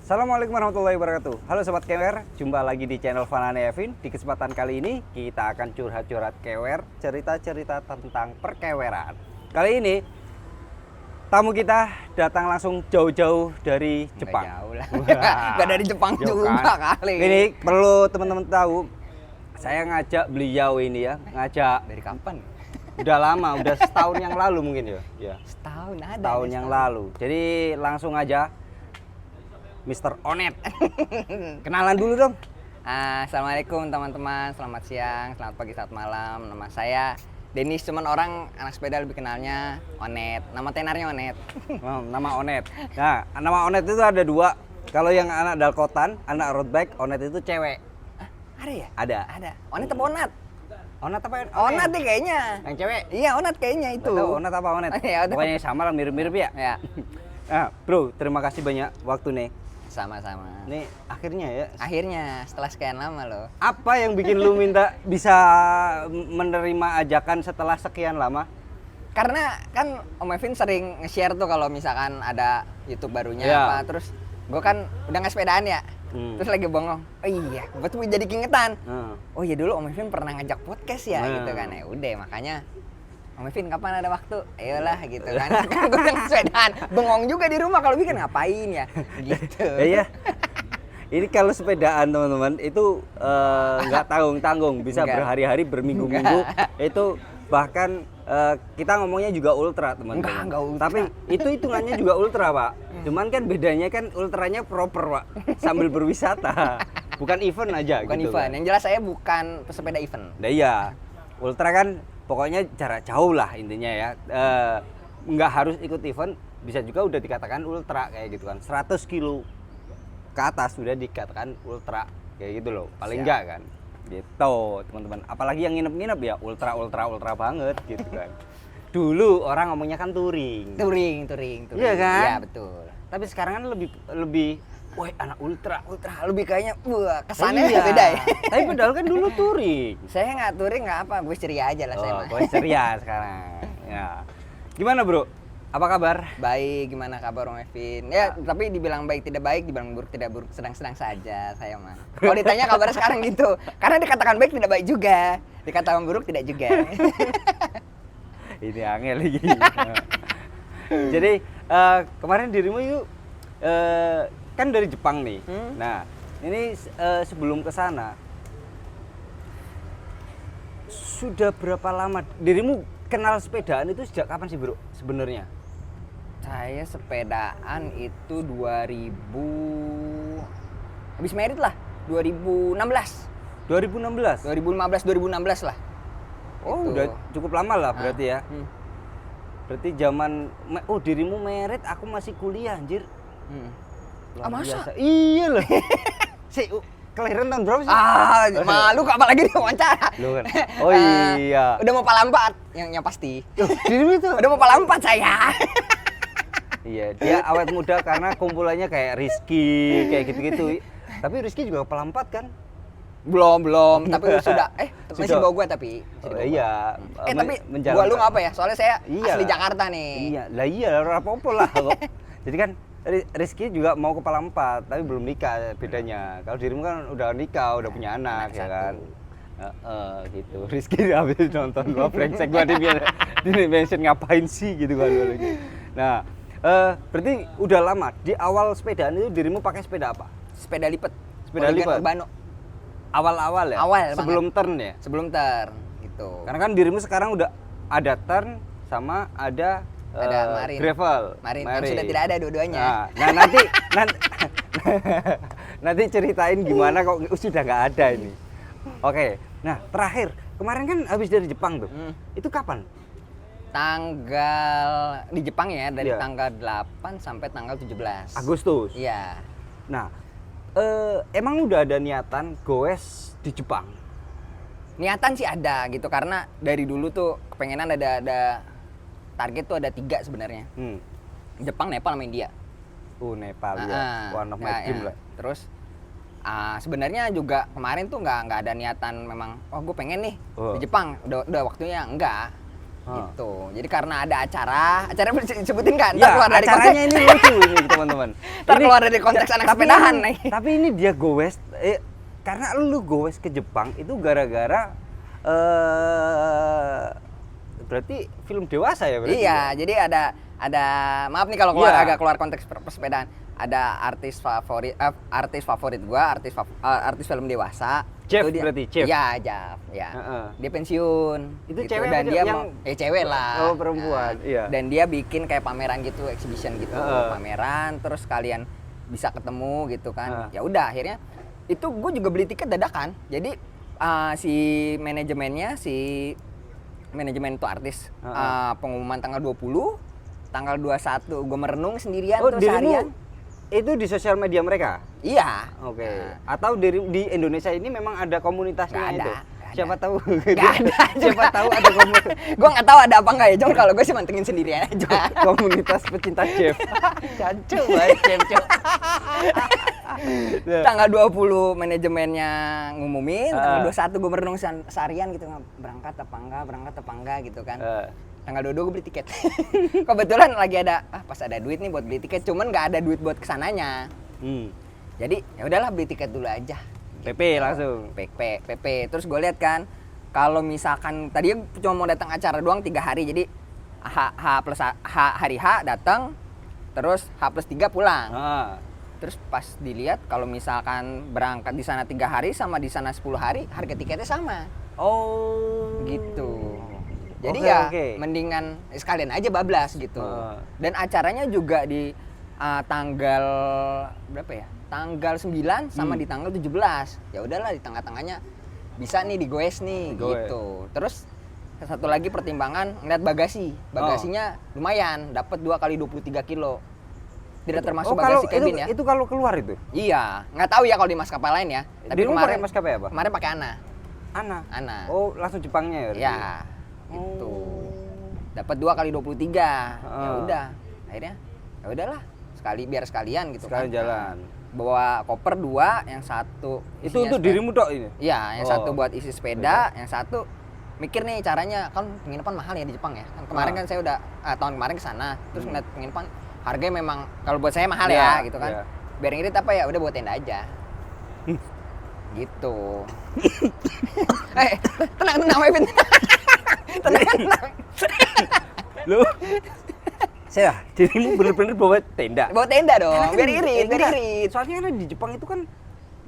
Assalamualaikum warahmatullahi wabarakatuh. Halo Sobat Kewer, jumpa lagi di channel Fanane Evin. Di kesempatan kali ini kita akan curhat-curhat kewer, cerita-cerita tentang perkeweran. Kali ini tamu kita datang langsung jauh-jauh dari Jepang. Nggak jauh lah. Nggak dari Jepang juga kan? kali. Ini perlu teman-teman tahu. Saya ngajak beliau ini ya, Dari kapan? udah lama, udah setahun yang lalu mungkin ya. Ya. Setahun ada. Tahun yang lalu. Jadi langsung aja Mr. Onet. Kenalan dulu dong. Assalamualaikum teman-teman, selamat siang, selamat pagi, selamat malam. Nama saya Denis, cuman orang anak sepeda lebih kenalnya Onet. Nama tenarnya Onet. Nama Onet. Nah, nama Onet itu ada dua. Kalau yang anak dalkotan, anak road bike, Onet itu cewek. Ada ya? Ada. Ada. Onet apa Onat? Onet apa? Onat nih kayaknya. Yang cewek. Iya, Onat kayaknya itu. Nggak tahu Onet apa Onet. Ya, udah. Pokoknya sama lah, mirip-mirip ya. Ya, Nah, bro, terima kasih banyak waktu nih. sama-sama. Nih akhirnya ya. Akhirnya setelah sekian lama loh. Apa yang bikin lu minta bisa menerima ajakan setelah sekian lama? Karena kan Om Evin sering nge-share tuh kalau misalkan ada YouTube barunya Iya. apa, terus gue kan udah nggak sepedaan ya, terus lagi bengong, oh iya, gue tuh jadi keingetan, oh iya dulu Om Evin pernah ngajak podcast ya, gitu kan, ya udah makanya Om Evin kapan ada waktu, ayolah gitu kan, kan gue udah sepedaan, bengong juga di rumah kalau bikin ngapain ya, gitu. Iya. Ini kalau sepedaan teman-teman itu nggak tanggung-tanggung, bisa Enggak. berhari-hari, berminggu-minggu. Itu bahkan kita ngomongnya juga ultra teman-teman. Enggak ultra. Tapi itu hitungannya juga ultra pak. Cuman kan bedanya kan ultranya proper pak, sambil berwisata, bukan event aja. Bukan gitu event, kan. yang jelas saya bukan pesepeda event. Nah iya, ultra kan pokoknya jarak jauh lah intinya ya. Nggak harus ikut event, bisa juga udah dikatakan ultra kayak gitu kan. 100 kilo ke atas sudah dikatakan ultra kayak gitu loh, paling Siap. enggak kan gitu teman-teman. Apalagi yang nginep-nginep ya ultra banget gitu kan. Dulu orang ngomongnya kan touring. Touring. Iya kan? Iya betul. Tapi sekarang kan lebih wah anak ultra. Lebih kayaknya, wah kesannya Iya. beda ya. Tapi padahal kan dulu touring. Saya nggak touring nggak apa, gue ceria aja lah saya Oh, mah. gue ceria sekarang. Ya. Gimana bro? Apa kabar? Baik, gimana kabar Om Evin? Ya, tapi dibilang baik tidak baik, dibilang buruk tidak buruk, sedang-sedang saja saya mah. Kalau ditanya kabar sekarang gitu, karena dikatakan baik tidak baik juga, dikatakan buruk tidak juga. Ini angel lagi. Jadi kemarin dirimu itu kan dari Jepang nih. Nah ini sebelum ke sana sudah berapa lama dirimu kenal sepedaan itu sejak kapan sih bro sebenarnya? Saya sepedaan itu habis merit lah, 2016. 2016. 2016 lah. Oh Itu. udah cukup lama lah berarti ya. Berarti zaman dirimu merit aku masih kuliah anjir. Luar Masa? biasa. Iya loh. Kelahiran tahun berapa sih? Malu kok apalagi diwawancara. Lu kan. Oh iya. Udah mau pala 4 yang pasti. Dirimu itu. Udah mau pala 4 saya. Iya, dia awet muda karena kumpulannya kayak Rizky, kayak gitu-gitu. Tapi Rizky juga kepala 4 kan? Belum, tapi sudah masih Sudah. bawa gua tapi. Masih bawa gua. Iya. Tapi menjalankan. gua lu ngapa ya? Soalnya saya Iya. asli Jakarta nih. Iya, lah iya, apa-apa lah kok. Jadi kan Rizky juga mau kepala 4, tapi belum nikah bedanya. Kalau dirimu kan udah nikah, udah punya anak ya kan. Gitu. Rizky habis nonton gua brengsek gua di mention ngapain sih gitu kan. Nah, berarti udah lama di awal sepedaan itu dirimu pakai sepeda apa? Sepeda lipat. Sepeda Polygon lipat? Urbano. Awal-awal ya? Awal sebelum turn ya? Sebelum turn gitu. Karena kan dirimu sekarang udah ada turn sama ada Marin. gravel. Marin. Kan sudah tidak ada dua-duanya. Nah nanti ceritain gimana kok sudah nggak ada ini. Oke, nah terakhir kemarin kan habis dari Jepang tuh. Itu kapan? Tanggal di Jepang ya, dari Iya. tanggal 8 sampai tanggal 17 Agustus. Iya. Nah, emang udah ada niatan goes di Jepang? Niatan sih ada gitu, karena dari dulu tuh kepengenan ada target tuh ada 3 sebenarnya. Jepang, Nepal, sama India. Nepal ya. One of my dream lah. Terus sebenarnya juga kemarin tuh nggak ada niatan memang gue pengen nih di Jepang, udah waktunya enggak. Gitu. Jadi karena ada acara bisa disebutin kan? Ya, acaranya ini lucu ini teman-teman. Ntar keluar dari konteks anak sepedahan nih. Tapi ini dia goes, karena lu goes ke Jepang itu gara-gara berarti film dewasa ya berarti? Iya, jadi ada maaf nih kalau agak keluar konteks persepedaan. Ada artis favorit gua, artis film dewasa. Jeff berarti, Jeff? Iya, Jeff. Ya. Dia pensiun. Itu gitu. cewek dan dia yang... cewek lah. Oh, perempuan. Iya. Dan dia bikin kayak pameran gitu, exhibition gitu. Pameran, terus kalian bisa ketemu gitu kan. Ya udah, akhirnya itu gue juga beli tiket dadakan. Jadi si manajemen itu artis pengumuman tanggal 20, tanggal 21 gue merenung sendirian terus seharian. Itu di sosial media mereka? Iya. Oke. Atau di Indonesia ini memang ada komunitasnya itu? Siapa tahu? Gak ada. Siapa tahu ada komunitas? Gue nggak tahu ada apa nggak ya. Cuma kalau gue sih mantengin sendirian aja. Komunitas pecinta Jeff. Cancel banget Jeff. Tanggal 20 manajemennya ngumumin, tanggal 21 gue merenung seharian gitu, berangkat apa enggak gitu kan. Tanggal 22 gue beli tiket. Kebetulan lagi ada pas ada duit nih buat beli tiket, cuman nggak ada duit buat kesananya. Jadi ya udahlah beli tiket dulu aja. PP langsung. PP. Terus gue lihat kan, kalau misalkan tadi cuma mau datang acara doang 3 hari, jadi hari H datang, terus H+3 pulang. Terus pas dilihat kalau misalkan berangkat di sana 3 hari sama di sana 10 hari, harga tiketnya sama. Oh, gitu. Jadi mendingan sekalian aja bablas gitu. Dan acaranya juga di tanggal berapa ya? Tanggal 9 sama di tanggal 17. Ya udahlah di tengah-tengahnya bisa nih digoes nih gitu. Terus satu lagi pertimbangan ngeliat bagasinya lumayan, dapat 2 kali 23 kilo. Tidak termasuk bagasi cabin ya. Itu kalau keluar itu? Iya, nggak tahu ya kalau di maskapai lain ya. Tapi kemarin maskapai apa? Kemarin pakai Ana. Oh, langsung Jepangnya ya? Iya. Gitu. Dapat 2 kali 23. Ya udah. Akhirnya ya udahlah, biar sekalian gitu. Sekalian kan. Jalan. Bawa koper 2, yang satu itu untuk dirimu dok ini? Iya, yang satu buat isi sepeda, yang satu mikir nih caranya, kan penginapan mahal ya di Jepang ya. Kan kemarin kan saya udah tahun kemarin ke sana, terus ngeliat penginapan harganya memang kalau buat saya mahal ya gitu kan. Biar ngirit apa ya, udah buat tenda aja. Gitu. Tenang Mevin. tenang. Lu saya dirimu bener-bener bawa tenda? Bawa tenda dong, biar irit. Soalnya kan di Jepang itu kan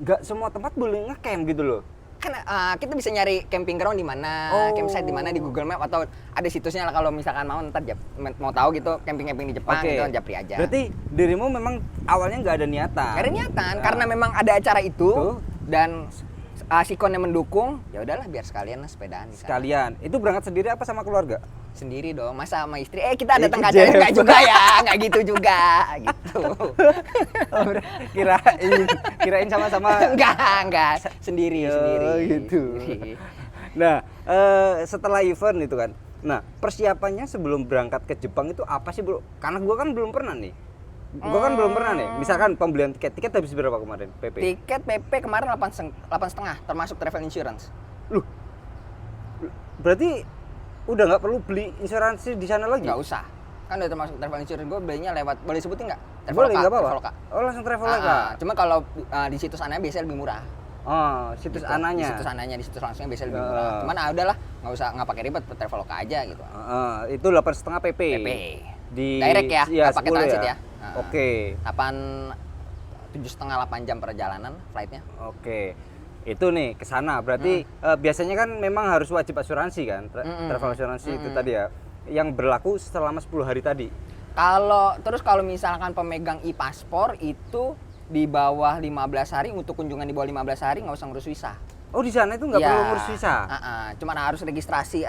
nggak semua tempat boleh ngecamp gitu loh. Kan kita bisa nyari camping ground di mana, campsite di mana di Google Map, atau ada situsnya lah kalau misalkan mau ntar mau tahu gitu camping di Jepang gitu kan japri aja. Berarti dirimu memang awalnya nggak ada niatan? Nggak ada niatan, karena memang ada acara itu dan sikonnya mendukung, ya udahlah biar sekalian lah sepedaan. Sekalian. Itu berangkat sendiri apa sama keluarga? Sendiri dong, masa sama istri. Kita datang ke acara enggak juga ya, enggak gitu juga gitu. Kirain sama-sama. Enggak, sendiri. Gitu. Nah, setelah event itu kan. Nah, persiapannya sebelum berangkat ke Jepang itu apa sih, Bro? Karena gua kan belum pernah nih. Misalkan pembelian tiket habis berapa kemarin PP? Tiket PP kemarin 8,5 termasuk travel insurance. Loh. Berarti udah nggak perlu beli insuransi di sana lagi? Nggak usah. Kan udah termasuk travel insurance, gue belinya lewat, boleh sebutin nggak? Boleh, nggak apa-apa. Oh, langsung Traveloka. Cuma kalau di situs ananya biasanya lebih murah. Oh, situs ananya. Di situs langsungnya biasanya lebih murah. Cuman udahlah, nggak pakai ribet, Traveloka aja gitu. Itu 8,5 PP. Di direct ya, nggak pakai transit ya. Oke. 7,5-8 jam perjalanan flightnya. Oke. Itu nih ke sana berarti biasanya kan memang harus wajib asuransi kan, travel asuransi itu tadi ya, yang berlaku selama 10 hari tadi. Kalau misalkan pemegang e-paspor itu di bawah 15 hari, untuk kunjungan di bawah 15 hari nggak usah ngurus visa. Oh, di sana itu nggak perlu ngurus visa? Cuman harus registrasi.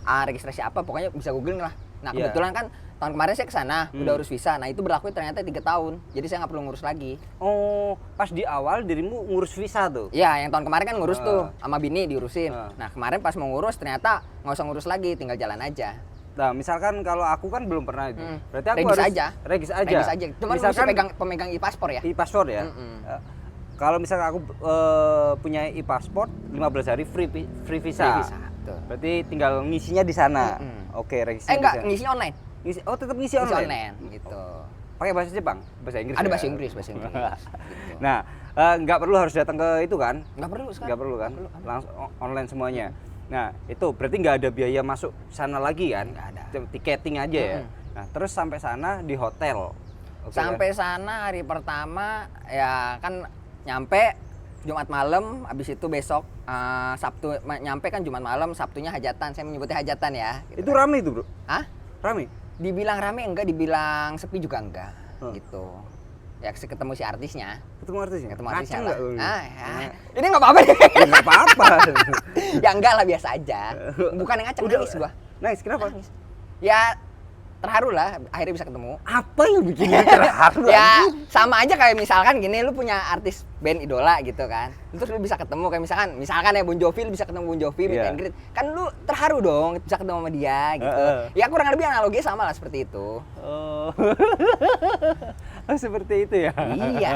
Registrasi apa? Pokoknya bisa googling lah. Nah, kebetulan kan tahun kemarin saya ke sana udah urus visa. Nah, itu berlaku ternyata 3 tahun. Jadi saya nggak perlu ngurus lagi. Oh, pas di awal dirimu ngurus visa tuh? Iya, yang tahun kemarin kan ngurus tuh sama bini diurusin. Nah, kemarin pas mau ngurus ternyata nggak usah ngurus lagi, tinggal jalan aja. Nah, misalkan kalau aku kan belum pernah itu. Berarti aku regis aja. Cuma misalkan pemegang e-paspor ya? E-paspor ya. Kalau misalkan aku punya e-paspor 15 hari free visa. Betul. Berarti tinggal ngisinya di sana. Oke, registrasi. Enggak, bisa. ngisinya online. Oh, tetap ngisi Ngisi online. online gitu. Pakai bahasa Jepang, bahasa Inggris. Ada ya? bahasa Inggris gitu. Nah, nggak perlu harus datang ke itu kan? Nggak perlu sekarang. Nggak perlu kan? Nggak perlu. Langsung online semuanya. Nah, itu berarti nggak ada biaya masuk sana lagi kan? Nggak ada. Tiketing aja ya. Nah, terus sampai sana di hotel. Oke, Sampai sana hari pertama ya kan nyampe Jumat malam, habis itu besok Sabtu nyampe kan Jumat malam, Sabtunya hajatan. Saya menyebutnya hajatan ya. Gitu Itu kan. rame itu, Bro? Hah? Rame? Dibilang rame enggak, dibilang sepi juga enggak. Hmm. Gitu. Ya ketemu si artisnya. Ketemu artisnya? Ketemu artisnya Ngaceng lah. nggak? Ini nggak apa-apa deh. Ya, nggak apa-apa. Ya enggak lah, biasa aja. Bukan yang ngaceng, nangis gua. Nice, kenapa? Nangis. Ya terharu lah akhirnya bisa ketemu. Apa yang bikin dia terharu? Ya sama aja kayak misalkan gini, lu punya artis band idola gitu kan, terus lu bisa ketemu kayak misalkan ya Bon Jovi, lu bisa ketemu Bon Jovi, meet Iya. and greet, kan lu terharu dong bisa ketemu sama dia gitu. Ya kurang lebih analoginya sama lah seperti itu. Oh. Oh, seperti itu ya? Iya.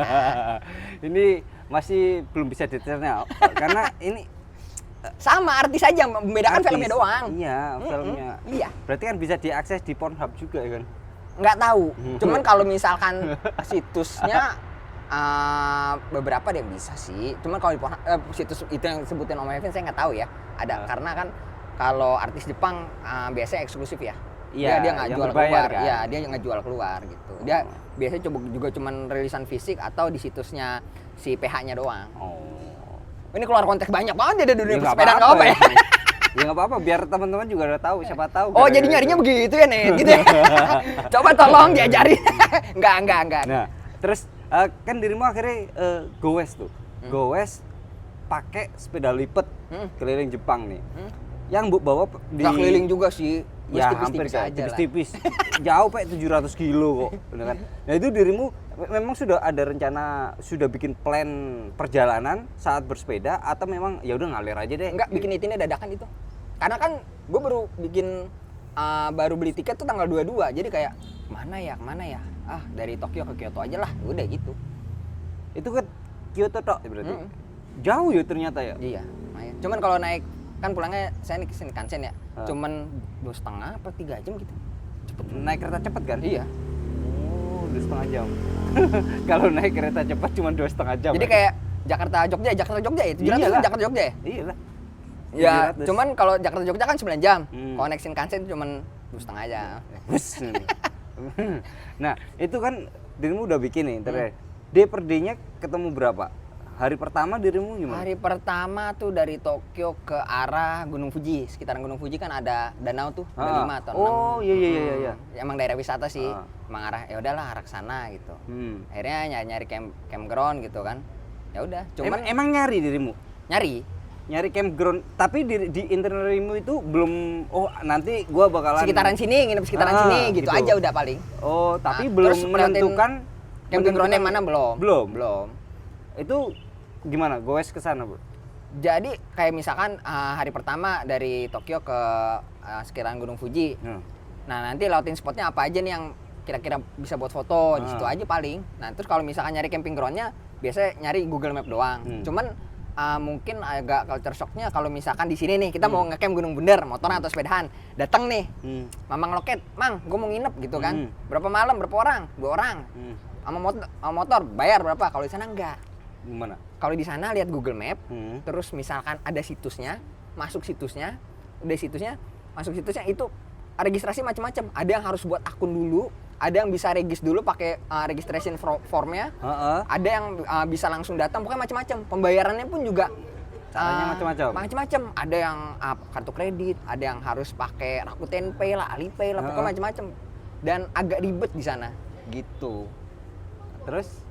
Ini masih belum bisa detailnya karena ini Sama artis aja, membedakan artis. filmnya doang. Iya, filmnya. Iya. Berarti kan bisa diakses di Pornhub juga ya kan? Nggak tahu, cuman kalau misalkan situsnya beberapa dia bisa sih, cuman kalau di situs itu yang sebutin Om Evin saya nggak tahu ya, ada karena kan kalau artis Jepang biasanya eksklusif ya. Iya, Dia nggak yang jual berbayar keluar, kan? ya dia nggak jual keluar gitu. Dia biasanya juga cuman rilisan fisik atau di situsnya si PH-nya doang. Oh. Ini keluar konteks banyak banget ya dari dunia nggak pesepeda, nggak apa ya? Ya nggak apa-apa, biar teman-teman juga udah tahu, siapa tahu. Oh gara-gara jadi itu. nyarinya begitu ya nih, gitu ya? Coba tolong diajarin. Enggak. Nah, terus kan dirimu akhirnya goes tuh. Goes pakai sepeda lipat keliling Jepang nih. Yang Bu bawa di Nggak keliling juga sih. ya Tipis-tipis hampir kayak aja lah. tipis-tipis. Jauh Pak, 700 kilo kok. Bener kan? Nah, itu dirimu memang sudah ada rencana, sudah bikin plan perjalanan saat bersepeda atau memang ya udah ngalir aja deh. Enggak, bikin itinnya dadakan itu. Karena kan gue baru beli tiket tuh tanggal 22. Jadi kayak kemana ya? Ah, dari Tokyo ke Kyoto aja lah. Udah gitu. Itu ke Kyoto tok berarti. Jauh ya ternyata ya. Iya, lumayan. Cuman kalau naik kan pulangnya saya nih ke Shinkansen ya. Cuman 2,5 apa 3 jam gitu. Cepet, naik kereta cepet kan? Iya. Oh, 2,5 jam. Kalau naik kereta cepat cuma 2,5 jam. Jadi kayak Jakarta Jogja ya, 700 Iyalah. Jakarta Jogja ya? Iyalah. Ya, 700. cuman kalau Jakarta Jogja kan 9 jam. Hmm. Kalau naik Shinkansen cuman 2,5 jam. Bus. Nah, itu kan dirimu udah bikin nih, day per day-nya ketemu berapa? Hari pertama dirimu gimana? Hari pertama tuh dari Tokyo ke arah Gunung Fuji. Sekitaran Gunung Fuji kan ada danau tuh, ada 5 atau 6. Oh, iya. Emang daerah wisata sih. Emang arah ya udahlah arah ke sana gitu. Akhirnya nyari campground gitu kan. Ya udah, cuman emang nyari dirimu? Nyari campground, tapi di itinerary-mu itu belum, oh nanti gua bakalan sekitaran sini, nginep sekitaran sini gitu aja udah paling. Oh, tapi Nah, belum terus menentukan campground yang mana belum. Belum. Itu gimana? Goes ke sana, Bro? Jadi kayak misalkan hari pertama dari Tokyo ke sekitaran Gunung Fuji. Nah, nanti lautin spotnya apa aja nih yang kira-kira bisa buat foto, di situ aja paling. Nah, terus kalau misalkan nyari camping ground-nya biasanya nyari Google Map doang. Cuman mungkin agak culture shock-nya kalau misalkan di sini nih kita mau ngecamp Gunung Bunder, motoran atau sepedahan. Datang nih. Mamang loket, "Mang, gue mau nginep," gitu kan. Berapa malam, berapa orang? 2 orang. Sama motor bayar berapa? Kalau di sana enggak. Gimana? Kalau di sana lihat Google Map, terus misalkan ada situsnya, masuk situsnya, udah situsnya, masuk situsnya itu registrasi macam-macam. Ada yang harus buat akun dulu, ada yang bisa regis dulu pakai registration formnya, ada yang bisa langsung datang, pokoknya macam-macam. Pembayarannya pun juga caranya macam-macam. Macam-macam. Ada yang kartu kredit, ada yang harus pakai Rakuten Pay lah, Alipay lah, pokoknya macam-macam. Dan agak ribet di sana, gitu. Terus?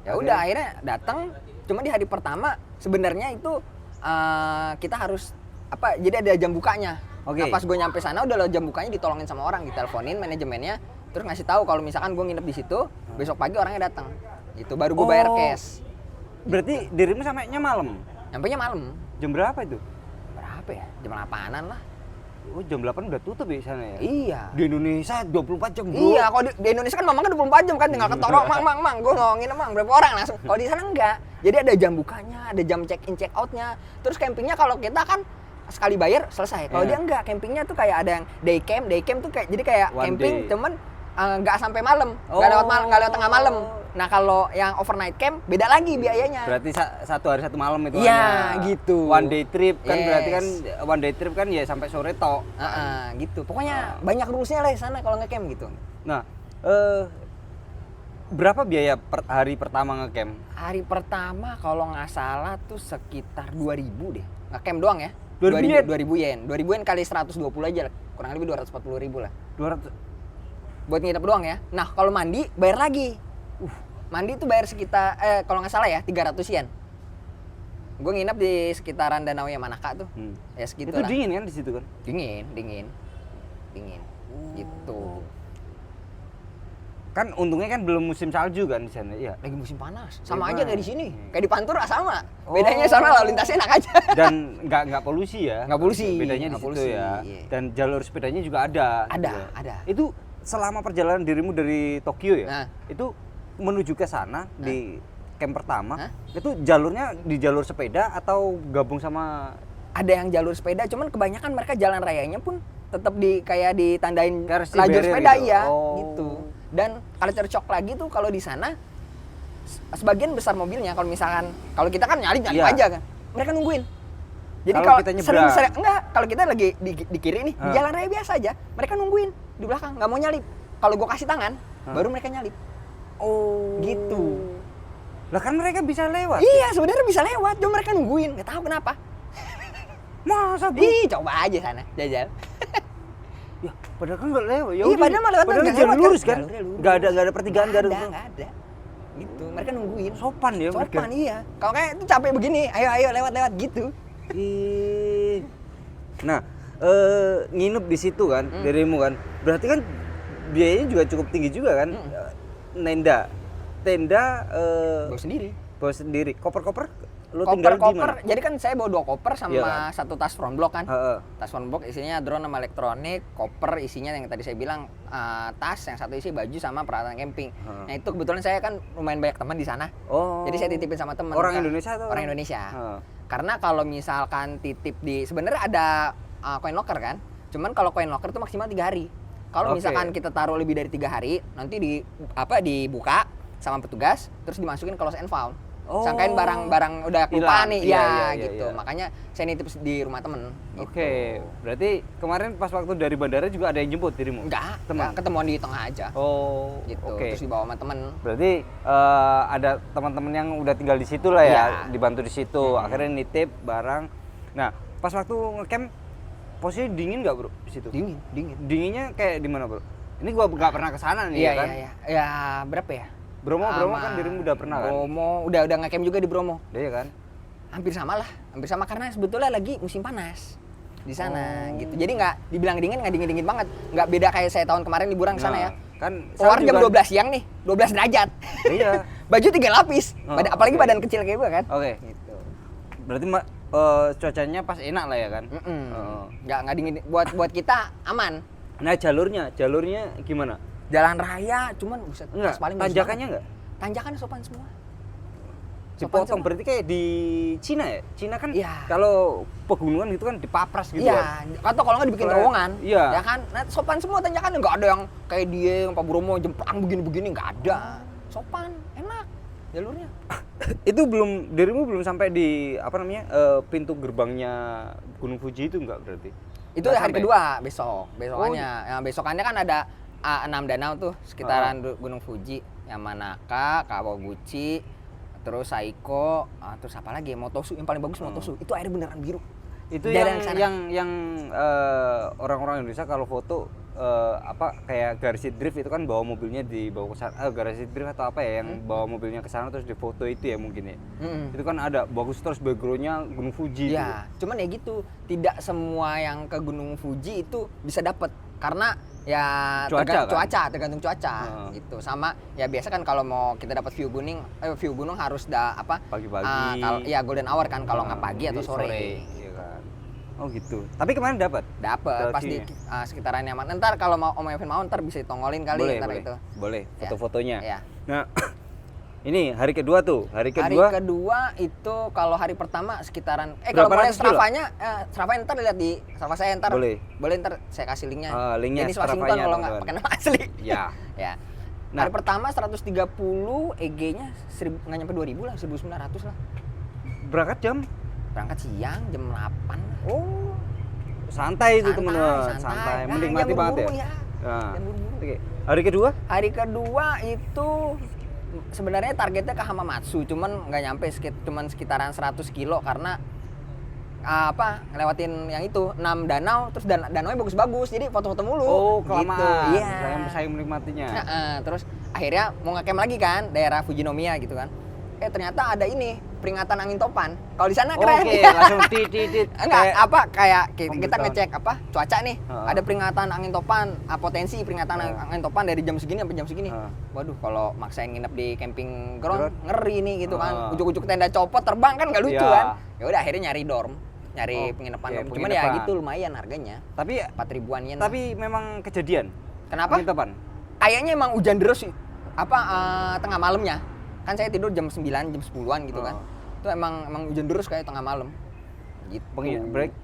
Ya udah akhirnya datang. Cuma di hari pertama sebenarnya itu kita harus jadi ada jam bukanya. Nah, pas gue nyampe sana udah jam bukanya ditolongin sama orang, diteleponin manajemennya, terus ngasih tahu kalau misalkan gue nginep di situ, besok pagi orangnya datang. Gitu baru gue bayar cash. Berarti dirimu sampainya malam? Nyampenya malam. Jam berapa itu? Berapa ya? Jam 8-an lah. Oh, jam 8 udah tutup ya sana ya? Iya. Di Indonesia 24 jam, Bro. Iya, kalau di Indonesia kan mamang kan 24 jam kan, tinggal ketorong, mang, gue mau nginep mang, berapa orang langsung. Kalau di sana enggak. Jadi ada jam bukanya, ada jam check in check outnya. Terus campingnya kalau kita kan sekali bayar selesai. Kalau Iya. dia enggak, campingnya tuh kayak ada yang day camp tuh kayak jadi kayak One camping day. cuman nggak sampai malam, nggak lewat tengah malam. Nah kalau yang overnight camp beda lagi biayanya. Berarti satu hari satu malam itu Iya, hanya gitu. one day trip kan, Yes. berarti kan one day trip kan ya sampai sore tok. Gitu. Pokoknya banyak rulesnya lah di sana kalau nge-camp gitu. Nah, berapa biaya per hari pertama ngecamp? Hari pertama kalau nggak salah tuh sekitar 2.000 deh. Nge-camp doang ya. 2.000 yen? 2.000 yen. 2.000 yen kali 120 aja lah. Kurang lebih 240.000 lah. 200. Buat nginep doang ya. Nah, kalau mandi bayar lagi. Mandi tuh bayar sekitar kalau nggak salah ya 300 yen. Gue nginep di sekitaran Danau Yamanaka tuh. Ya segitu Itu lah. dingin kan di situ kan? Dingin. Gitu. Kan untungnya kan belum musim salju kan di sana, iya. Lagi musim panas. Sama Iya, aja Bang. kayak di sini. Kayak di Pantura sama. Oh. Bedanya sana lalu lintasnya enak aja. Dan nggak polusi ya? Nggak polusi, Bedanya di nggak situ polusi, ya. iya. Dan jalur sepedanya juga ada. Ada, gitu. ada. Itu selama perjalanan dirimu dari Tokyo ya? Nah. Itu menuju ke sana di camp pertama, Hah? itu jalurnya di jalur sepeda atau gabung sama Ada yang jalur sepeda, cuman kebanyakan mereka jalan rayanya pun tetap kayak ditandain Kayak rest lajur barrier sepeda gitu? ya, Oh. gitu. Dan culture shock lagi tuh kalau di sana sebagian besar mobilnya kalau kita kan nyalip Iya. aja kan. Mereka nungguin. Jadi Kalau kalau kita nyebrang. enggak, kalau kita lagi di kiri nih, di jalan raya biasa aja, mereka nungguin di belakang, nggak mau nyalip. Kalau gua kasih tangan, baru mereka nyalip. Oh. Gitu. Lah kan mereka bisa lewat. Iya, sebenarnya bisa lewat, cuma mereka nungguin, nggak tahu kenapa. Masa bro? Ih, coba aja sana, jajal. Ya, padahal kan nggak lewat. Ya Iya, udah, padahal mah lewat padahal nggak jalur lewat lurus kan? kan? Jalurnya lurus. Nggak ada pertigaan, nggak ada. Nggak ada. Gitu, mereka nungguin. Sopan ya mereka. Sopan iya. Kalau kayak itu capek begini, ayo lewat gitu. Ih. Nah, nginep di situ kan, dirimu kan. Berarti kan biayanya juga cukup tinggi juga kan? Tenda, Bawa sendiri. bawa sendiri. Koper-koper lu tinggal di Koper, mana? jadi kan saya bawa 2 koper sama Iya kan? satu tas front block kan. Heeh. Tas front block isinya drone sama elektronik, koper isinya yang tadi saya bilang tas, yang satu isi baju sama peralatan camping. Nah itu kebetulan saya kan lumayan banyak teman di sana. Oh. Jadi saya titipin sama teman. Orang Indonesia atau orang Indonesia? Heeh. Karena kalau misalkan titip sebenarnya ada coin locker kan. Cuman kalau coin locker itu maksimal 3 hari. Kalau Oke. misalkan kita taruh lebih dari 3 hari, nanti dibuka sama petugas, terus dimasukin ke lost and found. Oh. Sangkain barang-barang udah kelupaan Hilang. nih, Iya, ya iya, gitu. iya. Makanya saya nitip di rumah temen. Oke, berarti kemarin pas waktu dari bandara juga ada yang jemput dirimu? Enggak, Teman? ketemuan di tengah aja. Oh, Gitu. oke. Terus dibawa sama temen. Berarti ada teman-teman yang udah tinggal di situ lah ya, Iya. dibantu di situ. Akhirnya nitip barang. Nah, pas waktu ngecamp posisi dingin nggak bro di situ? Dingin. Dinginnya kayak di mana bro? Ini gua nggak pernah ke sana nih Iya, ya kan? iya. Ya, berapa ya? Bromo kan dirimu udah pernah kan? Bromo, udah ngecamp juga di Bromo. Iya kan? Hampir sama karena sebetulnya lagi musim panas di sana gitu. Jadi nggak dibilang dingin, nggak dingin banget. Nggak beda kayak saya tahun kemarin liburan ke sana ya. Kan Keluar salju jam kan? 12 siang nih, 12 derajat. Iya. Baju 3 lapis. Apalagi oke. badan kecil kayak gue kan. Oke. Gitu. Berarti cuacanya pas enak lah ya kan? Oh. Nggak dingin. Buat kita aman. Nah jalurnya gimana? Jalan raya, cuman buset, Enggak, paling bagus tanjakannya banget. enggak? Tanjakan sopan semua. Dipotong berarti kayak di Cina ya? Cina kan Iya. kalau pegunungan gitu kan dipapras gitu Iya, kan? atau kalau nggak dibikin terowongan, Iya. ya kan? Nah, sopan semua tanjakan, nggak ada yang kayak dia yang Pak Bromo jemplang begini-begini, nggak ada. Sopan, enak jalurnya. Itu dirimu belum sampai di pintu gerbangnya Gunung Fuji itu enggak berarti? Itu Nggak hari sampai? kedua, besokannya. Nah, besokannya kan ada 6 danau tuh sekitaran Gunung Fuji, Yamanaka, Kawaguchi, terus Saiko, terus apa lagi? Motosu, yang paling bagus Motosu. Itu air beneran biru. Itu Jarang sana. yang orang-orang Indonesia kalau foto kayak garasi drift itu kan bawa mobilnya dibawa ke sana, garasi drift atau apa ya yang bawa mobilnya ke sana terus difoto itu ya mungkin ya. Itu kan ada bagus terus backgroundnya Gunung Fuji. Ya, cuman ya gitu, tidak semua yang ke Gunung Fuji itu bisa dapet karena ya tergantung cuaca gitu. Sama ya biasa kan kalau mau kita dapat view gunung harus pagi-pagi. Kalau ya golden hour kan kalau nggak pagi atau sore. Iya kan. Oh gitu. Tapi kemarin dapat Pas di sekitaran Yaman. Ntar kalau mau Om Evin mau ntar bisa ditongolin kali ntar itu. Boleh Ya. foto-fotonya. Ya. Nah, Ini hari kedua tuh. Hari Hari kedua. kedua itu kalau hari pertama sekitaran Berapa kalau boleh ratus kilo? Strafanya ntar lihat di Strava saya ntar. Boleh. Ntar saya kasih linknya. Linknya Dennis Washington Stravanya, kalau nggak teman-teman. pakai nama asli. Ya. Ya. Nah. Hari pertama 130, EG-nya nggak nyampe 2000 lah, 1900 lah. Berangkat jam Berangkat siang jam 8. Oh, santai itu teman-teman, santai. santai. Nah, Menikmati jangan banget ya. buru-buru ya. Nah. Jangan buru-buru. Oke. Hari kedua? Hari kedua itu sebenarnya targetnya ke Hamamatsu, cuman nggak nyampe, cuman sekitaran 100 kilo karena ngelewatin yang itu 6 danau, terus danaunya bagus-bagus, jadi foto-foto mulu. Oh, gitu. kelamaan. Iya. Saya menikmatinya. Terus akhirnya mau ngecamp lagi kan, daerah Fujinomiya gitu kan. Ternyata ada ini peringatan angin topan. Kalau di sana keren. Oke, ya. langsung titit. Enggak, kayak kita pemberitahuan. ngecek cuaca nih. Heeh. Ada peringatan angin topan, potensi peringatan angin topan dari jam segini sampai jam segini. Waduh, kalau maksain nginep di camping ground ngeri nih gitu kan. Ujuk-ujuk tenda copot terbang kan nggak lucu kan. Ya udah akhirnya nyari dorm, nyari penginapan dorm. Cuman ya gitu lumayan harganya. Tapi 4 ribuan yen. Tapi memang kejadian. Kenapa? Angin topan. Kayaknya emang hujan deras sih. Tengah malamnya. Kan saya tidur jam 9, jam 10-an gitu kan. Itu emang hujan deras kayak tengah malam. Gitu.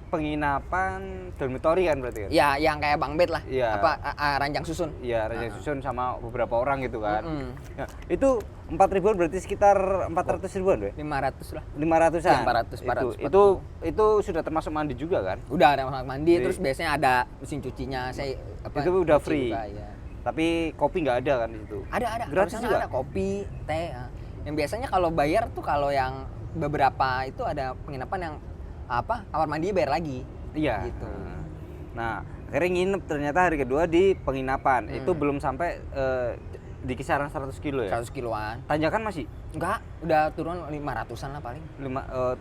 Penginapan dormitory kan berarti kan? Ya, yang kayak bang bed lah. Iya. Ranjang susun. Iya, ranjang susun sama beberapa orang gitu kan. Mm-mm. Nah, itu 4 ribuan berarti sekitar 400 ribuan deh? 500 lah. 500-an? Ya, 400, itu sudah termasuk mandi juga kan? Udah ada kamar mandi, Jadi- terus biasanya ada mesin cucinya. Itu udah cuci free. juga, ya. Tapi kopi nggak ada kan di situ? Ada. Gratis Kalau sana juga? ada kopi, teh. Yang biasanya kalau bayar tuh kalau yang beberapa itu ada penginapan yang kamar mandinya bayar lagi. Iya. Gitu. Nah, akhirnya nginep ternyata hari kedua di penginapan. Itu belum sampai di kisaran 100 kilo ya? 100 kiloan. Tanjakan masih? Enggak, udah turun 500-an lah paling.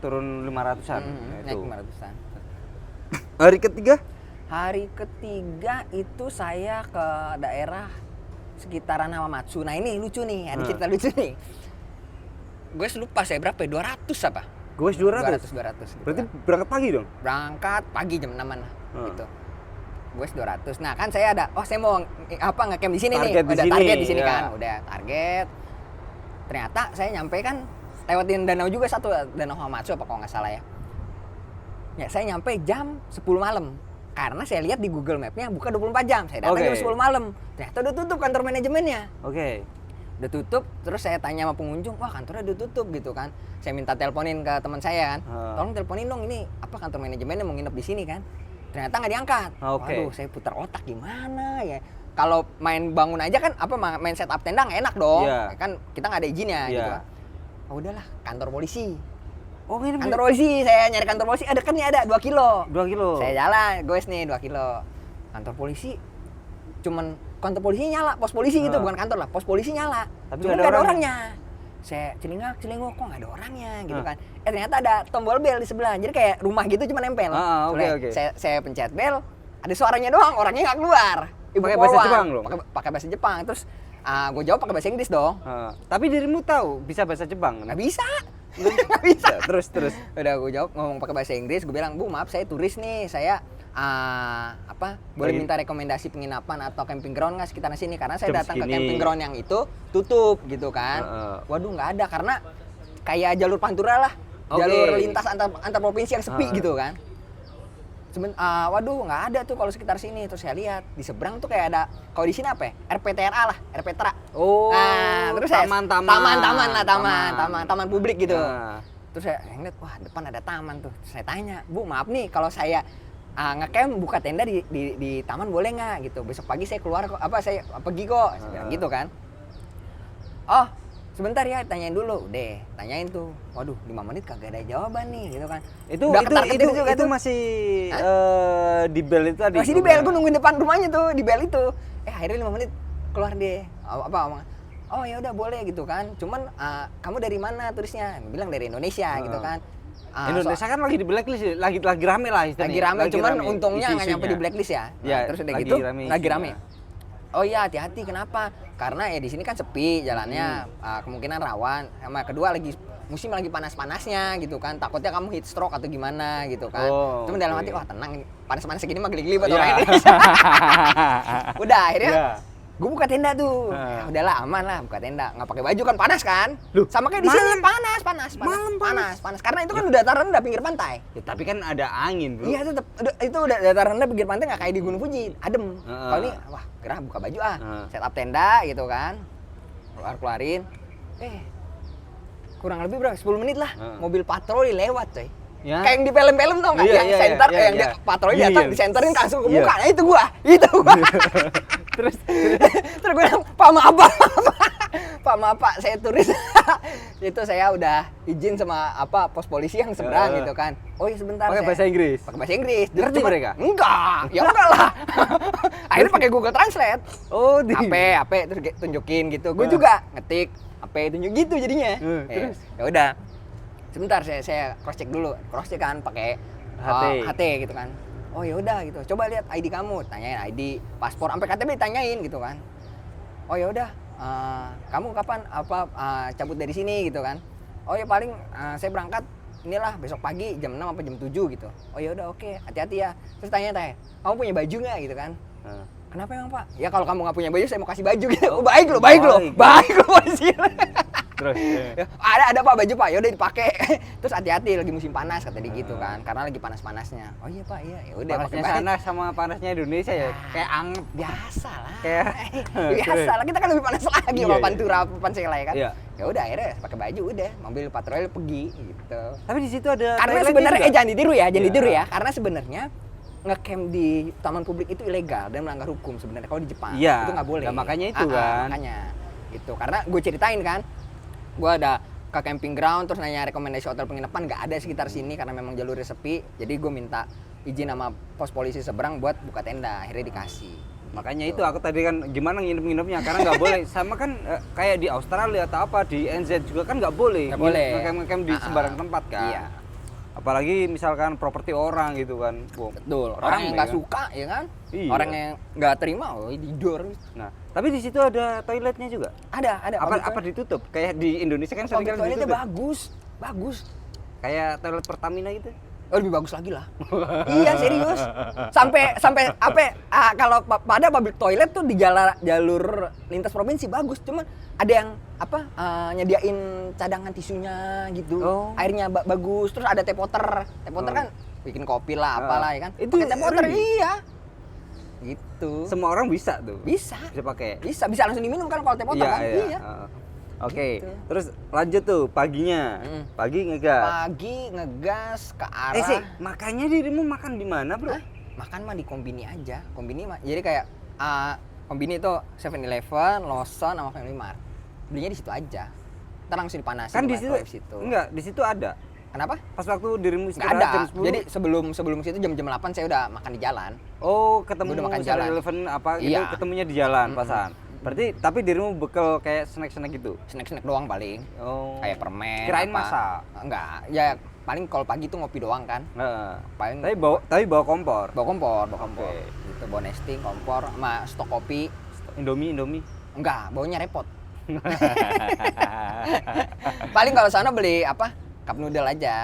Turun 500-an. Nah, Naik itu. 500-an. Hari ketiga? Hari ketiga itu saya ke daerah sekitaran Hamamatsu. Nah ini lucu nih, ada cerita lucu nih. Gue lupa saya berapa ya, 200 apa? Gue 200? 200 gitu Berarti kan. berangkat pagi dong? Berangkat pagi jam 6-an lah gitu. Gue 200. Nah kan saya ada, saya mau ngecamp di sini nih. Target di Udah sini, target di sini ya. kan, udah target. Ternyata saya nyampe kan lewatin danau juga satu, danau Hamamatsu apa kalau nggak salah ya. Ya saya nyampe jam 10 malam. Karena saya lihat di Google Map-nya buka 24 jam. Saya datang jam 10 malam. Ternyata udah tutup kantor manajemennya. Oke. Udah tutup, terus saya tanya sama pengunjung, wah kantornya udah tutup gitu kan. Saya minta teleponin ke teman saya kan, tolong teleponin dong ini kantor manajemennya mau nginep di sini kan. Ternyata nggak diangkat. Oke. Waduh, saya putar otak gimana ya. Kalau main bangun aja kan main setup tenda nggak enak dong. Iya. Kan kita nggak ada izinnya Iya. gitu kan. Oh udahlah, kantor polisi. Oh, ini Kantor polisi, saya nyari kantor polisi, ada kan nih ada 2 kilo. 2 kilo. Saya jalan, goes nih 2 kilo. Kantor polisi, cuman kantor polisi nyala, pos polisi gitu, bukan kantor lah, pos polisi nyala. Tapi Cuman nggak ada nggak ada orangnya. orangnya. Saya celingak, kok nggak ada orangnya gitu kan. Ternyata ada tombol bel di sebelah, jadi kayak rumah gitu cuma nempel. Oke. Saya pencet bel, ada suaranya doang, orangnya nggak keluar. Pakai bahasa Jepang loh? Pakai bahasa Jepang, terus gue jawab pakai bahasa Inggris dong. Tapi dirimu tahu bisa bahasa Jepang? Nggak bisa. Nggak bisa. Terus. Udah gue jawab ngomong pakai bahasa Inggris, gue bilang, "Bu, maaf saya turis nih. Saya boleh minta rekomendasi penginapan atau camping ground nggak sekitaran sini karena saya Jam datang ke segini." camping ground yang itu tutup gitu kan." Waduh, nggak ada karena kayak jalur pantura lah. Oke. Jalur lintas antar provinsi yang sepi gitu kan. Waduh, nggak ada tuh kalau sekitar sini. Terus saya lihat di seberang tuh kayak ada, kalau di sini apa ya? RPTRA lah, RPTRA. Oh, Nah, terus taman publik gitu. Terus saya ngeliat, wah depan ada taman tuh. Terus saya tanya, "Bu, maaf nih kalau saya ngecamp buka tenda di taman boleh nggak?" gitu. "Besok pagi saya keluar kok, saya pergi kok." Saya bilang gitu kan. "Oh, sebentar ya, tanyain dulu." Udah, tanyain tuh. Waduh, 5 menit kagak ada jawaban nih gitu kan. Itu Udah ketar-ketir juga itu tuh. masih di bel itu tadi. Masih di bel, gue nungguin depan rumahnya tuh, di bel itu. Akhirnya 5 menit keluar deh. Omong, "Oh ya udah boleh," gitu kan. "Cuman kamu dari mana turisnya?" Bilang dari Indonesia gitu kan. Indonesia kan lagi di blacklist, lagi rame lah istilahnya. Lagi rame, cuman untungnya nggak isu-isunya. nyampe di blacklist ya. Ya, Terus udah lagi gitu, rame lagi isunya. rame. "Oh iya, hati-hati, kenapa?" "Karena ya di sini kan sepi jalannya, kemungkinan rawan. Sama kedua musim lagi panas-panasnya gitu kan. Takutnya kamu heat stroke atau gimana gitu kan." Cuma dalam hati, wah tenang, panas-panas segini mah geli-geli buat orang Indonesia. Udah akhirnya Gue buka tenda tuh. Heeh. Ya udahlah aman lah buka tenda. Nggak pakai baju kan panas kan? Loh, Sama kayak di sini malam. panas. Malam Panas. Karena itu kan udah dataran rendah pinggir pantai. Ya, tapi kan ada angin, Bro. Iya tetep itu udah dataran rendah pinggir pantai nggak kayak di Gunung Fuji, adem. Heeh. Kalau ini wah gerah buka baju Heeh. set up tenda gitu kan. Keluarin. Kurang lebih berapa? 10 menit lah. Heeh. Mobil patroli lewat, coy. Ya. Kayak yang di film-film tau nggak? Iya, Yang iya, center, iya, yang iya. dia patroli Iya, datang iya. disenterin langsung ke Iya. muka. Nah, itu gua. Terus Terus gue bilang, Pak maaf Pak maaf Pak, saya turis. Itu saya udah izin sama pos polisi yang seberang gitu kan. Oh iya sebentar. pakai saya- bahasa Inggris. Pakai bahasa Inggris. Ngerti Cuma- mereka? Enggak, ya enggak lah. Akhirnya pakai Google Translate. Oh, AP terus tunjukin gitu. Gue juga ngetik AP tunjuk gitu jadinya. Terus? Ya udah. Sebentar saya cross check dulu. Cross check kan pakai HT gitu kan. Oh ya udah gitu. Coba lihat ID kamu, tanyain ID, paspor, sampai KTP ditanyain gitu kan. Oh ya udah. Kamu kapan cabut dari sini gitu kan. Oh ya paling saya berangkat inilah besok pagi jam 6 apa jam 7 gitu. Oh ya udah oke, hati-hati ya. Terus tanya, kamu punya baju nggak gitu kan? Kenapa emang Pak? Ya kalau kamu nggak punya baju saya mau kasih baju gitu. Oh, baik lo polisi. Terus Ya, ada Pak baju Pak, yaudah dipakai. Terus hati-hati lagi musim panas kata dia gitu kan, karena lagi panas-panasnya. Oh iya Pak, iya. Ya udah pakai panasnya baju. sana sama panasnya Indonesia ya kayak anget. Biasa lah. Kayak Biasa lah, kita kan lebih panas lagi Iya, kalau iya. Pantura, Pansela ya kan. Iya. Ya udah akhirnya pakai baju udah, mobil patroli pergi gitu. Tapi di situ ada Karena toiletnya sebenarnya juga. jangan ditiru ya, Iya. karena sebenarnya ngecamp di taman publik itu ilegal dan melanggar hukum sebenarnya kalau di Jepang. Iya. Itu nggak boleh. Nah, makanya itu kan. Makanya gitu. Karena gue ceritain kan, gue ada ke camping ground terus nanya rekomendasi hotel penginapan nggak ada sekitar sini karena memang jalurnya sepi. Jadi gue minta izin sama pos polisi seberang buat buka tenda, akhirnya dikasih. Makanya itu aku tadi kan gimana nginep-nginepnya karena nggak boleh. Sama kan kayak di Australia atau apa di NZ juga kan nggak boleh. Nggak boleh. Ngecamp di sembarang tempat kan. Iya. Apalagi misalkan properti orang gitu kan. Wow. Betul. Orang Rame yang nggak kan. suka ya kan, Iya. orang yang nggak terima, tidur. Nah, tapi di situ ada toiletnya juga. Ada. Apa ditutup? Kayak di Indonesia kan sering Public kan toiletnya ditutup. bagus. Kayak toilet Pertamina gitu. Oh, lebih bagus lagi lah. Iya serius. Sampai kalau pada public toilet tuh di jalur lintas provinsi bagus. Cuman ada yang nyediain cadangan tisunya gitu. Oh. Airnya bagus. Terus ada teh potter. Teh potter Oh. kan bikin kopi lah apalah ya kan. Itu Pakai teh potter really? iya. Gitu. Semua orang bisa tuh. Bisa pakai. bisa langsung diminum kan kalau teh potter kan. Iya. Oke, Gitu. terus lanjut tuh paginya. Pagi ngegas. Pagi ngegas ke arah Sih, makanya dirimu makan di mana, Bro? Hah? Makan mah di Kombini aja. Jadi kayak Kombini itu 7-Eleven, Lawson sama Family Mart. Belinya di situ aja. Ntar langsung dipanasin Kan di ke situ. microwave Enggak, di situ ada. Kenapa? Pas waktu dirimu Nggak istirahat ada. jam 10. Jadi sebelum situ jam 8 saya udah makan di jalan. Oh, ketemu Gua udah makan secara jalan. relevan apa Iya. itu ketemunya di jalan pasan. Berarti tapi dirimu bekal kayak snack-snack gitu. Snack doang paling. Oh. Kayak permen. Kirain apa. masak. Enggak. Ya paling kalau pagi tuh ngopi doang kan. Heeh. Paling Tapi bawa kompor. bawa kompor. Oke. Gitu bawa nesting, kompor sama stok kopi. Indomie. Enggak, baunya repot. Paling kalau sana beli cup noodle aja.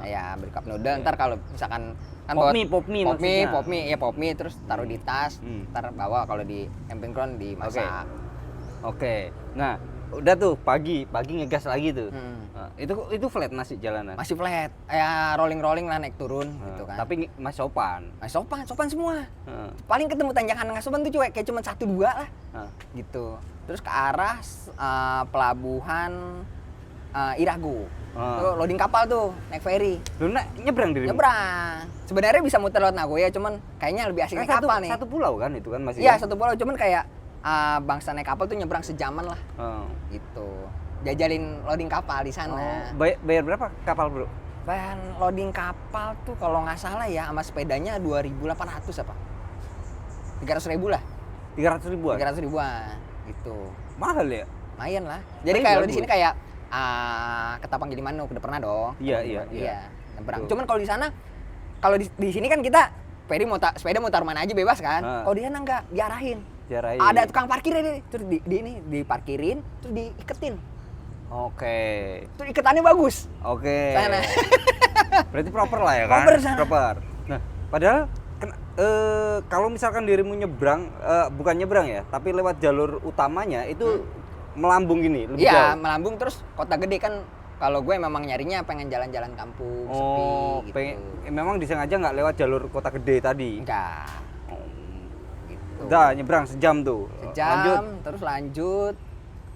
Ya, beli cup noodle. Ntar kalau misalkan kan Pop mie maksudnya. pop mie terus taruh di tas, ntar bawa kalau di camping ground dimasak. Oke. Nah, udah tuh pagi ngegas lagi tuh. Hmm. Nah, itu flat nasi jalanan. Masih flat. Ya rolling lah naik turun gitu kan. Tapi masih sopan. Masih sopan semua. Heeh. Paling ketemu tanjakan nggak sopan tuh cuek kayak cuma 1-2 lah. Heeh. Gitu. Terus ke arah pelabuhan Irago. Tuh, loading kapal tuh, naik ferry. Lu nyebrang dirimu? Nyebrang. Sebenarnya bisa muter lewat Nagoya, cuman kayaknya lebih asik naik kapal nih. Satu pulau kan itu kan masih. Iya, kan? satu pulau, cuman kayak bangsa naik kapal tuh nyebrang sejaman lah. Oh. Gitu. Jajalin loading kapal di sana. Oh, bayar berapa kapal, Bro? Bahan loading kapal tuh kalau nggak salah ya sama sepedanya 2.800 apa? 300.000 lah. 300 ribuan. 300 ribuan. Gitu. Mahal ya? Lumayan lah. Jadi Tapi kalau bagus. di sini kayak Ketapang Gilimanuk udah pernah dong. Iya. Nyebrang. Tuh. Cuman kalau di sana kalau di sini kan kita ferry sepeda mau taruh mana aja bebas kan. Ah. Kalau di sana enggak, diarahin. Jarain. Ada tukang parkirnya deh. Terus diparkirin, terus diiketin. Oke. Terus iketannya bagus. Oke. Sana. Berarti proper lah ya kan? Proper sana. Proper. Nah, padahal kalau misalkan dirimu nyebrang, bukan nyebrang ya, tapi lewat jalur utamanya itu melambung gini, lebih Iya, jauh. melambung terus kota gede kan. Kalau gue memang nyarinya pengen jalan-jalan kampung sepi gitu. Memang disengaja nggak lewat jalur kota gede tadi. Enggak. Gitu. Udah nyebrang sejam tuh. Sejam, terus lanjut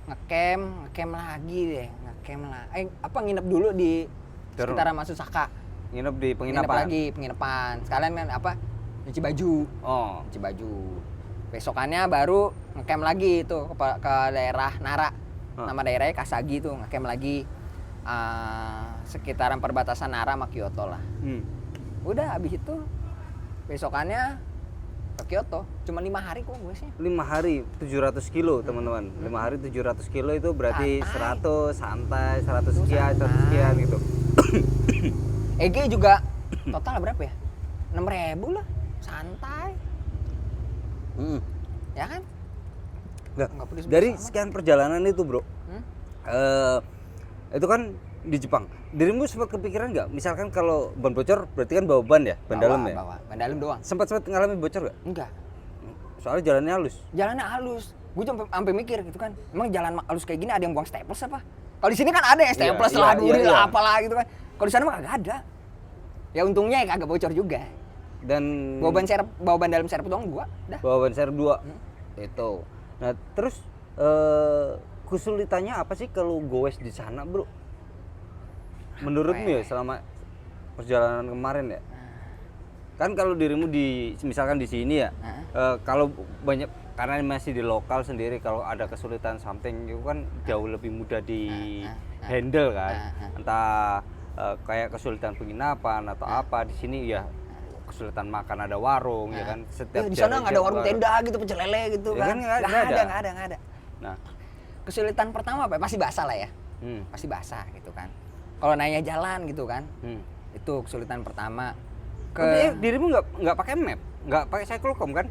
ngecamp lagi deh, nginep dulu di sekitaran Masusaka. Nginep di Nginep penginapan. lagi, penginapan. Sekalian kan nyuci baju. Oh. Nyuci baju. Besokannya baru ngecamp lagi tuh ke daerah Nara. Nama daerahnya Kasagi tuh, ngecamp lagi sekitaran perbatasan Nara sama Kyoto lah. Udah habis itu besokannya ke Kyoto. Cuma 5 hari kok gue sih. 5 hari 700 kilo teman-teman. 5 hari 700 kilo itu berarti Santai. 100 sekian, 100 sekian gitu. EG juga total berapa ya? 6.000 lah, santai. Ya kan? Nggak, pedis dari amat. sekian perjalanan itu bro, itu kan di Jepang. Dirimu sempat kepikiran nggak? Misalkan kalau ban bocor, berarti kan bawa ban ya, ban dalam ya? Bawa, ban dalam doang. Sempat ngalami bocor nggak? Enggak. Soalnya jalannya halus. Jalannya halus. Gue sampai mikir gitu kan. Emang jalan halus kayak gini ada yang buang staples apa? Kalau di sini kan ada ya staples lah, duri lah, apalah gitu kan. Kalau di sana mah kagak ada. Ya untungnya ya kagak bocor juga. Dan Bawa ban dalam serep doang gua, dah. bawa ban serep 2. Itu. Nah, terus kesulitannya apa sih kalau goes di sana, bro? Menurutmu ya selama perjalanan kemarin ya? Kan kalau dirimu misalkan di sini ya, kalau banyak karena masih di lokal sendiri, kalau ada kesulitan something itu kan jauh lebih mudah di handle kan. Entah kayak kesulitan penginapan atau apa, di sini ya kesulitan makan ada warung ya kan. Setiap di sana nggak ada warung tenda gitu, pecel lele gitu ya kan. Nggak ada. Nah, kesulitan pertama apa? Pasti basah lah ya. Pasti basah gitu kan. Kalau nanya jalan gitu kan, itu kesulitan pertama. Dirimu nggak pakai map, nggak pakai cyclocom kan?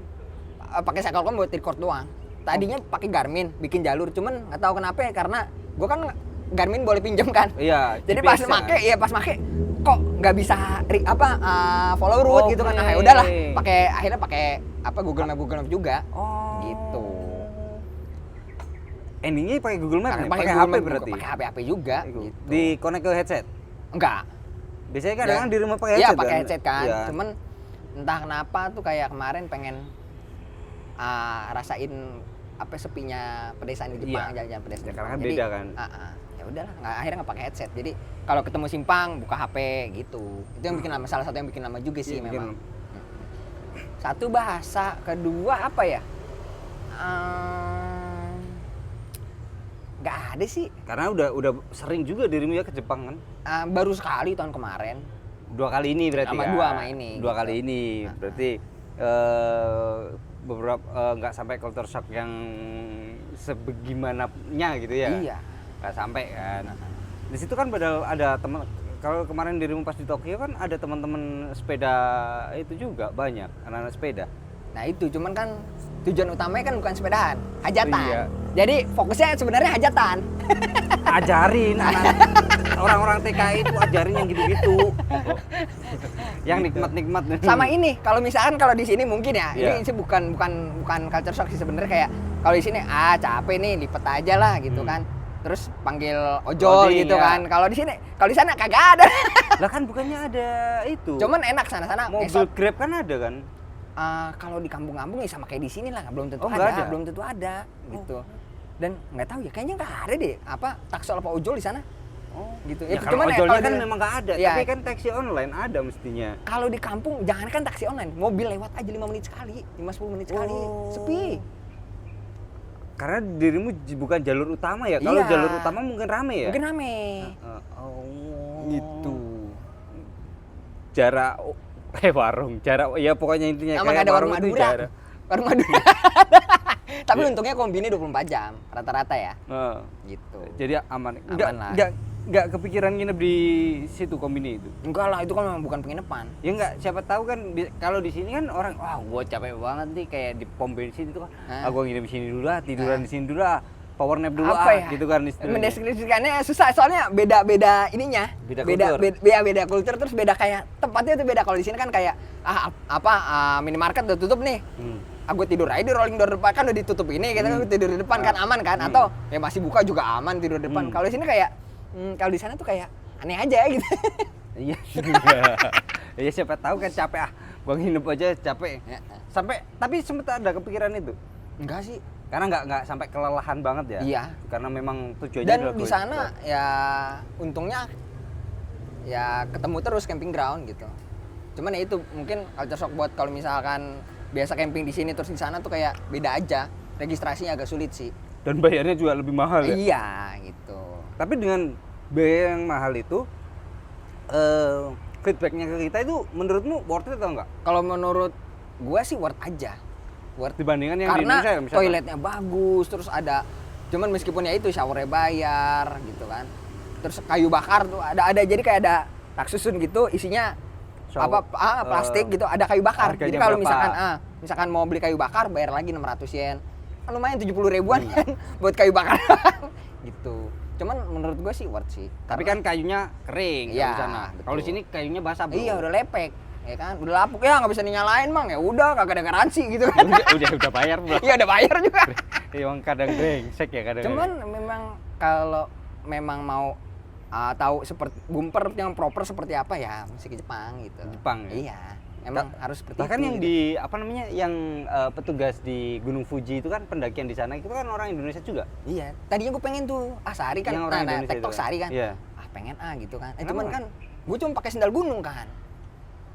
Pakai cyclocom buat record doang. Tadinya pakai Garmin bikin jalur, cuman nggak tahu kenapa ya, karena gue kan Garmin boleh pinjam kan. Iya. Jadi pas make kok nggak bisa follow route gitu kan. Nah, ya udahlah, akhirnya pakai Google Map juga. Gitu. Endingnya pakai Google Map, pakai HP berarti. Pakai HP juga gitu. Di connect ke headset? Enggak. Biasanya kan di rumah pakai headset. Iya, pakai headset kan. Ya. Cuman entah kenapa tuh kayak kemarin pengen rasain sepinya pedesaan di Jepang, jalan-jalan pedesaan. Karena kan beda kan. Ya udahlah, akhirnya nggak pakai headset. Jadi kalau ketemu simpang buka HP gitu. Itu yang bikin lama, salah satu yang bikin lama juga sih memang. Satu bahasa, kedua apa ya? Nggak ada sih. Karena udah sering juga dirimu ya ke Jepang kan? Baru sekali tahun kemarin. 2 kali ini berarti sama kan? 2 sama ini. 2 kali ini. Berarti beberapa nggak sampai culture shock yang sebagaimananya gitu ya? Iya. Nggak sampai kan? Di situ kan padahal ada teman. Kalau kemarin dirimu pas di Tokyo kan ada teman-teman sepeda itu juga banyak, anak-anak sepeda. Nah itu, cuman kan tujuan utamanya kan bukan sepedaan, hajatan. Iya. Jadi fokusnya sebenarnya hajatan. Ajarin orang-orang TKI itu, ajarin yang gitu-gitu. Yang nikmat-nikmat. Sama ini, kalau misalkan kalau di sini mungkin ya, Iya. ini sih bukan culture shock sih sebenarnya, kayak kalau di sini capek nih, lipet aja lah gitu kan. Terus panggil ojol Ojing, gitu ya. kan. Kalau di sana kagak ada. Lah kan bukannya ada itu. Cuman enak sana-sana. Mobil Grab kan ada kan? Kalau di kampung-kampung ya sama kayak di sini lah, belum tentu nggak ada. belum tentu ada gitu. Dan nggak tahu ya, kayaknya nggak ada deh taksol apa ojol di sana. Gitu. Ya, kalau ojolnya kan memang nggak ada, ya, tapi kan taksi online ada mestinya. Kalau di kampung jangan kan taksi online, mobil lewat aja 5 menit sekali, 5-10 menit sekali, sepi. Karena dirimu bukan jalur utama ya. Kalau Iya. jalur utama mungkin rame ya. Mungkin rame. Gitu. Jarak warung, ya pokoknya intinya Emang kayak ada warung itu Madura. jarak. Warung Madura. Tapi untungnya kombini 24 jam rata-rata ya. Gitu. Jadi aman. Aman lah. Enggak kepikiran nginep di situ kombini itu. Enggak lah, itu kan memang bukan penginapan. Ya enggak, siapa tahu kan kalau di sini kan orang, wah gua capek banget nih kayak di pom bensin itu kan. Gua nginep di sini dulu lah, tiduran di sini dulu lah. power nap dulu apa ya? gitu kan istilahnya. Mendeskripsikannya susah soalnya beda ininya. Beda kultur. Beda kultur, terus beda kayak tempatnya tuh beda. Kalau di sini kan kayak minimarket udah tutup nih. Aku tidur aja di rolling door depan kan udah ditutup ini, kita kan tidur di depan kan aman kan, atau ya masih buka juga aman tidur di depan. Kalau di sini kayak kalau di sana tuh kayak aneh aja gitu. Iya. Ya siapa tahu kan capek Bang hidup aja capek. Sampai tapi sempat ada kepikiran itu. Enggak sih. Karena nggak sampai kelelahan banget ya. Iya. Karena memang tujuannya Dan adalah di going sana to ya untungnya ya ketemu terus camping ground gitu. Cuman ya itu mungkin culture shock buat kalau misalkan biasa camping di sini terus di sana tuh kayak beda aja. Registrasinya agak sulit sih. dan bayarnya juga lebih mahal ya. Iya gitu. Tapi dengan biaya yang mahal itu feedbacknya ke kita itu menurutmu worth it atau enggak? Kalau menurut gua sih worth aja. Worth Dibandingkan yang di karena Indonesia ya misalkan? toiletnya bagus, terus ada cuman meskipun ya itu showernya bayar gitu kan. Terus kayu bakar tuh ada jadi kayak ada tak susun gitu isinya plastik gitu, ada kayu bakar. Jadi kalau misalkan mau beli kayu bakar bayar lagi 600 yen. Kan lumayan 70 ribuan kan buat kayu bakar. Gitu. Cuman menurut gue sih worth sih. Tapi kan kayunya kering Iya, di sana. Kalau di sini kayunya basah, Bro. Iya, udah lepek. Ya kan, udah lapuk ya nggak bisa dinyalain, Mang. Ya udah kagak ada garansi gitu kan. udah bayar belum? Iya, udah bayar juga. Emang kadang brengsek ya kadang. Cuman memang kalau memang mau tahu seperti bumper yang proper seperti apa ya mesti ke Jepang gitu. Jepang ya? Iya. Emang harus seperti bahkan itu. yang gitu. di apa namanya yang petugas di Gunung Fuji itu kan pendakian di sana itu kan orang Indonesia juga. Iya. Tadinya gue pengen tuh sehari kan Yang orang Indonesia TikTok itu kan? sehari kan. Iya. Pengen gitu kan. Kenapa? Cuman kan gue cuma pakai sendal gunung kan.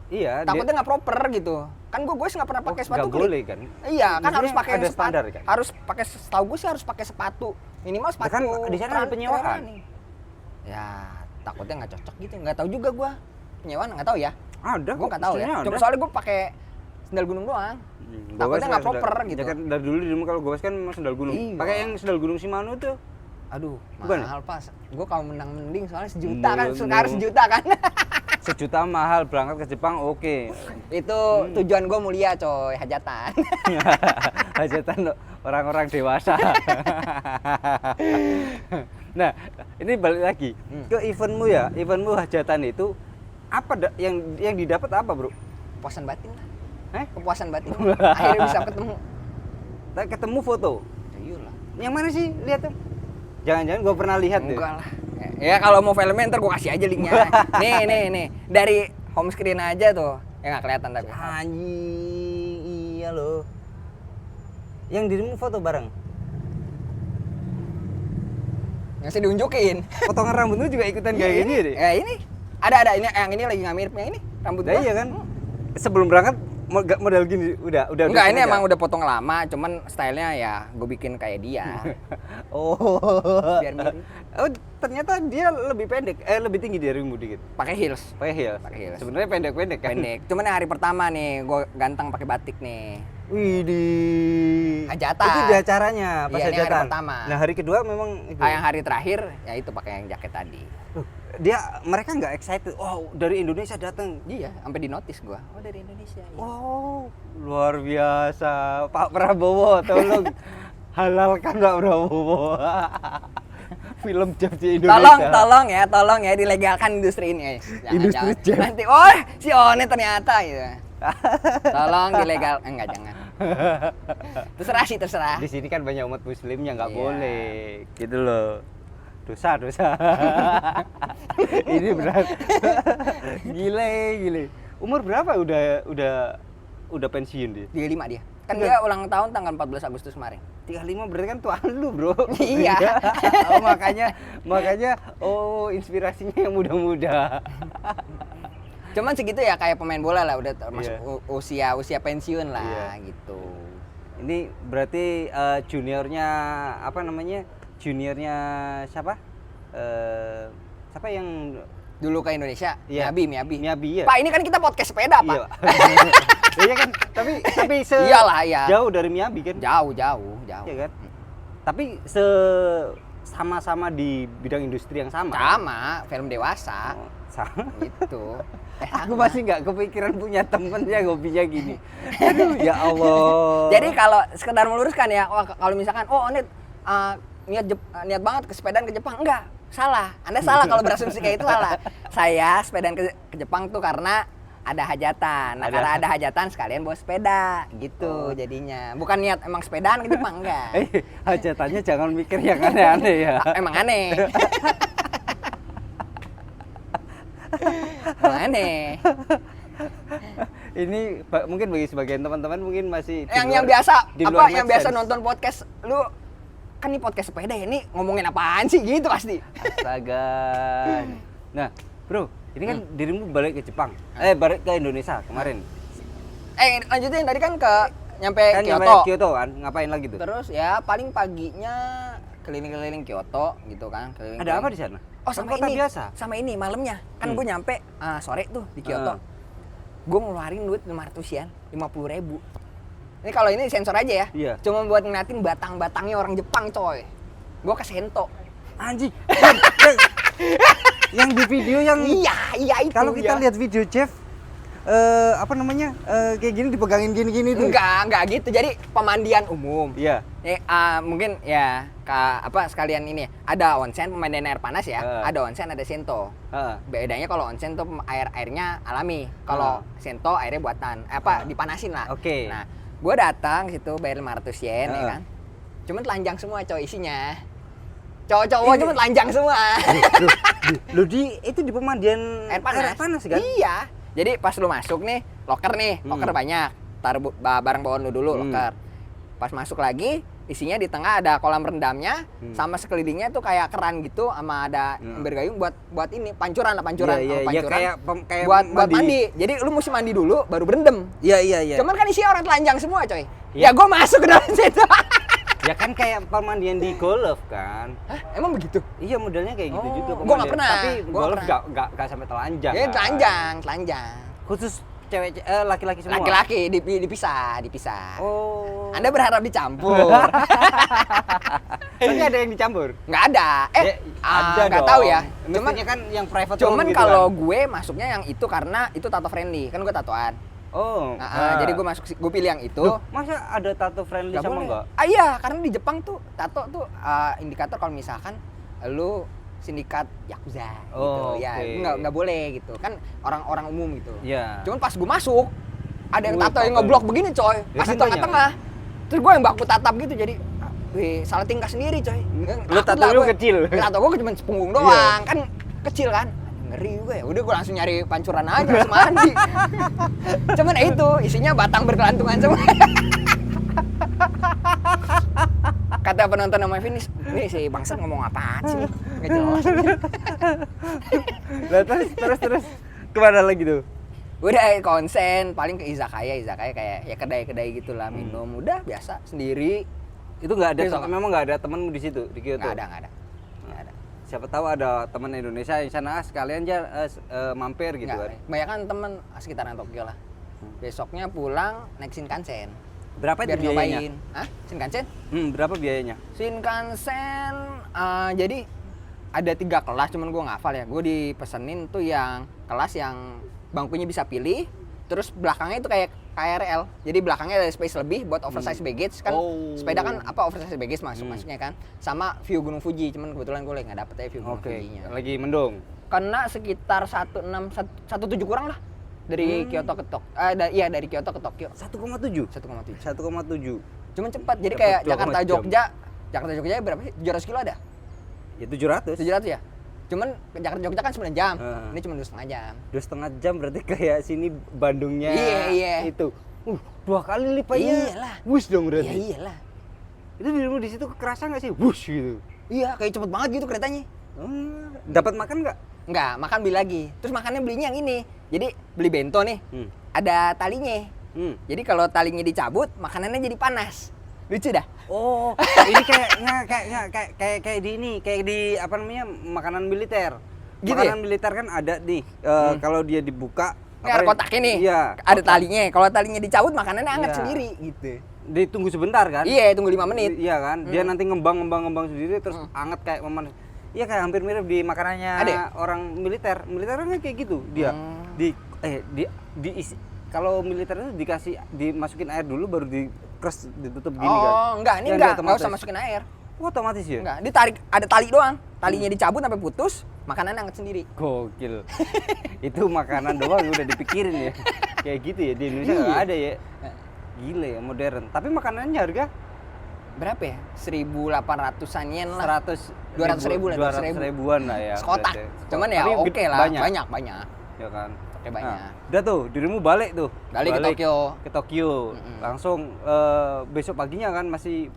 Iya. Takutnya nggak proper gitu. Kan gue nggak pernah pakai sepatu nggak boleh kan? Iya, kan Maksudnya harus pakai ada standar kan? Harus pakai, setahu gue sih harus pakai sepatu. Minimal sepatu. Kan di sana ada penyewaan. Ya, takutnya nggak cocok gitu. Nggak tahu juga gue. Penyewaan nggak tahu ya. Ada. Gue nggak tahu ya. Cuma soalnya gue pakai sendal gunung doang. Takutnya nggak proper gitu. Ya kan dari dulu di rumah kalau gue kan memang sendal gunung. Iya. Pakai yang sendal gunung Shimano tuh. Aduh, Bukan mahal pas. Gue kalau menang mending soalnya sejuta kan, Menurut- sekarang sejuta kan. Sejuta mahal berangkat ke Jepang oke. Itu tujuan gue mulia coy, hajatan. Hajatan orang-orang dewasa. Nah, ini balik lagi ke eventmu ya. Eventmu hajatan itu apa yang didapat apa, Bro? Kepuasan batin lah. Kepuasan Kepuasan batin. Akhirnya bisa ketemu. Ketemu foto. Iyalah. Yang mana sih? Lihat tuh. Jangan-jangan gue pernah lihat deh. Enggak lah. Ya kalau mau filmnya ntar gue kasih aja linknya. nih. Dari home screen aja tuh. Ya nggak kelihatan tapi. Anjing, iya loh. Yang dirimu foto bareng. Nggak usah diunjukin. Potongan rambutmu juga ikutan kayak gini deh. Ya ini. Ada ini yang ini lagi nggak mirip yang ini. Rambut Nah, gua. iya kan? Sebelum berangkat model gini udah Enggak, ini sengaja. emang udah potong lama, cuman stylenya ya gue bikin kayak dia. Oh. Biar mirip. Oh, ternyata dia lebih pendek, lebih tinggi darimu dikit. Pakai heels. Pakai heels. Pakai heels. Sebenarnya pendek-pendek kan. Pendek. Cuman yang hari pertama nih, gue ganteng pakai batik nih. Widih. Hajatan. Itu di acaranya pas Iya, ini hari hajatan. pertama. Nah, hari kedua memang itu. Yang hari terakhir ya itu pakai yang jaket tadi. Mereka nggak excited. Oh, dari Indonesia datang. Iya, sampai di notice gua. Oh, dari Indonesia. Iya. Oh, luar biasa. Pak Prabowo, tolong halalkan Pak Prabowo. Film Jeff di Indonesia. Tolong ya dilegalkan industri ini. Industri Jeff. Nanti, oh si One ternyata gitu. Tolong dilegal, enggak jangan. Terserah. Di sini kan banyak umat muslimnya nggak Iya. boleh, gitu loh. Dosa. Ini berat. Gile. Umur berapa udah pensiun dia? 35 dia. Kan dia ulang tahun tanggal 14 Agustus kemarin. 35 berarti kan tuan lu, Bro. Iya. Oh, makanya inspirasinya yang muda-muda. Cuman segitu ya kayak pemain bola lah, udah termasuk Iya. usia pensiun lah Iya. gitu. Ini berarti juniornya apa namanya? Juniornya siapa? Siapa yang Dulu ke Indonesia, Iya. Miyabi. Miyabi ya? Pak, ini kan kita podcast sepeda, Pak. Iya. Iya kan? Tapi Iyalah, iya. jauh dari Miyabi kan? Jauh. Iya kan? Tapi sama-sama di bidang industri yang sama. Sama, film dewasa. Oh, sama. Gitu. Aku masih nggak kepikiran punya temen yang hobinya gini. Aduh, ya Allah. Jadi kalau sekedar meluruskan ya, kalau misalkan Onit niat banget ke sepedaan ke Jepang. Enggak, salah. Anda salah kalau berasumsi kayak itu salah. Saya sepedaan ke Jepang tuh karena ada hajatan. Nah, karena ada hajatan sekalian bawa sepeda gitu jadinya. Bukan niat emang sepedaan ke Jepang, enggak. Hajatannya jangan mikir yang aneh-aneh ya. Emang aneh. Emang aneh. Ini mungkin bagi sebagian teman-teman mungkin masih yang biasa di apa luar yang make biasa sense. nonton podcast lu kan nih podcast sepeda ya, ini ngomongin apaan sih gitu pasti. Astaga. Nah, bro, ini kan dirimu balik ke Jepang. Balik ke Indonesia kemarin. Lanjutin tadi kan ke nyampe Kan Kyoto. nyampe Kyoto kan, ngapain lagi tuh? Terus ya paling paginya keliling-keliling Kyoto gitu kan. Ada apa di sana? Oh, Kan sama kota ini. biasa. Sama ini malamnya. Kan gue nyampe sore tuh di Kyoto. Gue ngeluarin duit 500-an, 50.000. Ini kalau ini sensor aja ya. Iya. Cuma buat ngeliatin batang-batangnya orang Jepang, coy. Gue ke Sento. Anjing. Yang di video yang Iya itu. kalau kita lihat video Jeff kayak gini dipegangin gini-gini tuh. Enggak gitu. Jadi pemandian umum. Iya. Mungkin ya sekalian ini ada onsen pemandian air panas ya. Ada onsen, ada Sento. Bedanya kalau onsen tuh airnya alami. Kalau Sento airnya buatan. Dipanasin lah. Oke. Nah, gue datang situ bayar 500 yen ya kan. Cuman telanjang semua coy isinya. Cowok-cowok cuma telanjang semua. Lu itu di pemandian Air panas kan? Iya. Jadi pas lu masuk nih, loker banyak. Taruh barang bawaan lu dulu loker. Pas masuk lagi, isinya di tengah ada kolam rendamnya, sama sekelilingnya tuh kayak keran gitu, sama ada ember gayung buat ini pancuran. Iya, kayak buat mandi. Jadi lu mesti mandi dulu baru berendam. Iya. Cuman kan isinya orang telanjang semua, coy. Iya. Ya gua masuk ke dalam situ. Ya kan kayak pemandian di golf kan. Hah, emang begitu? Iya, modelnya kayak gitu juga gua nggak pernah. Tapi Gua golf nggak nggak sampai telanjang. Ya kan? telanjang. Khusus laki-laki semua. Laki-laki dipisah. Oh. Anda berharap dicampur? Tapi ada yang dicampur? Nggak ada. Ada nggak dong. tahu ya. Mestinya kan yang private room Cuman gitu kalau kan? gue masuknya yang itu karena itu tato friendly. Kan gue tatoan. Oh. Jadi gue gue pilih yang itu. Loh, masa ada tato friendly Nggak sama boleh. enggak? Iya, karena di Jepang tuh tato tuh indikator kalau misalkan lu sindikat yakuza gitu. Ya, oke. nggak boleh gitu. Kan orang-orang umum gitu. Iya. Cuman pas gue masuk ada yang tato yang tato. ngeblok begini, coy. Ya Pas di kan tengah-tengah. Terus gue yang baku tatap gitu jadi salah tingkah sendiri, coy. Lu Takut tato lah lu gue. kecil. Tato gue cuma sepunggung doang, kan kecil kan. Ngeri juga ya. Udah gue langsung nyari pancuran aja langsung mandi. Cuman itu isinya batang berkelantungan semua. Kata penonton sama Finis, nih si bangsat ngomong apaan sih? Nggak jelas. Lah terus kemana lagi tuh? Udah konsen, paling ke izakaya kayak ya kedai-kedai gitulah minum. Udah biasa sendiri. Itu nggak ada, Besok. memang nggak ada temenmu di situ di Kyoto? Nggak ada. Siapa tahu ada teman Indonesia di sana, sekalian aja mampir gitu Nggak, kan. kebanyakan temen sekitaran Tokyo lah. Besoknya pulang naik Shinkansen. Berapa itu Biar biayanya? nyobain. Hah? Shinkansen? Berapa biayanya? Shinkansen jadi ada 3 kelas, cuman gue nggak hafal ya. Gue dipesenin tuh yang kelas yang bangkunya bisa pilih, terus belakangnya itu kayak KRL. Jadi belakangnya ada space lebih buat oversize baggage kan. Sepeda kan oversize baggage masuknya kan. Sama view Gunung Fuji, cuman kebetulan gue lagi nggak dapet ya view Gunung Fujinya. Lagi mendung. Kena sekitar 17 kurang lah dari Kyoto ke Tokyo. Dari Kyoto ke Tokyo. 1,7. 1,7. Cuman cepat. Jadi kayak Jakarta Jogja berapa sih? 700 kilo ada? Ya 700. 700 ya? Cuman ke Jakarta Jogja kan 9 jam. Ini cuma 2,5 jam. 2,5 jam berarti kayak sini Bandungnya. Iya. Itu. 2 kali lipatnya. Iyalah. Wush dong berarti. Ya iyalah. Itu dirimu di situ kerasa nggak sih? Wush gitu. Iya, kayak cepet banget gitu keretanya. Dapat makan nggak? Enggak, makan beli lagi. Terus makannya belinya yang ini. Jadi beli bento nih. Ada talinya. Jadi kalau talinya dicabut, makanannya jadi panas. Lucu dah. Oh, ini kayak di ini, kayak di apa namanya, makanan militer. Gitu Makanan ya? militer kan ada nih, kalau dia dibuka Ini ada kotak ini. Iya. Ada talinya. Kalau talinya dicabut, makanannya hangat Iya. sendiri gitu. Ditunggu sebentar kan? Iya, tunggu 5 menit. Iya kan? Dia nanti ngembang sendiri terus hangat kayak memanas. Iya, kayak hampir mirip di makanannya Ada ya? orang militer. Militer kan kayak gitu. Dia kalau militer itu dimasukin air dulu baru ditutup gini kan. Oh, enggak, ini Yang enggak di otomatis. usah masukin air. Otomatis ya? Enggak, ditarik ada tali doang. Talinya dicabut sampai putus, makanan angkat sendiri. Gokil. Itu makanan doang udah dipikirin ya. Kayak gitu ya, di Indonesia nggak ada ya. Gila ya, modern. Tapi makanannya harga Berapa ya? 1.800-an yen lah. 200 ribu lah, 200 ribuan lah ya. Sekotak. berarti. Cuman ya Tapi oke lah, banyak. banyak. Ya kan. Oke, banyak. Nah, udah tuh, dirimu balik tuh. Balik ke Tokyo. Ke Tokyo. Langsung besok paginya kan masih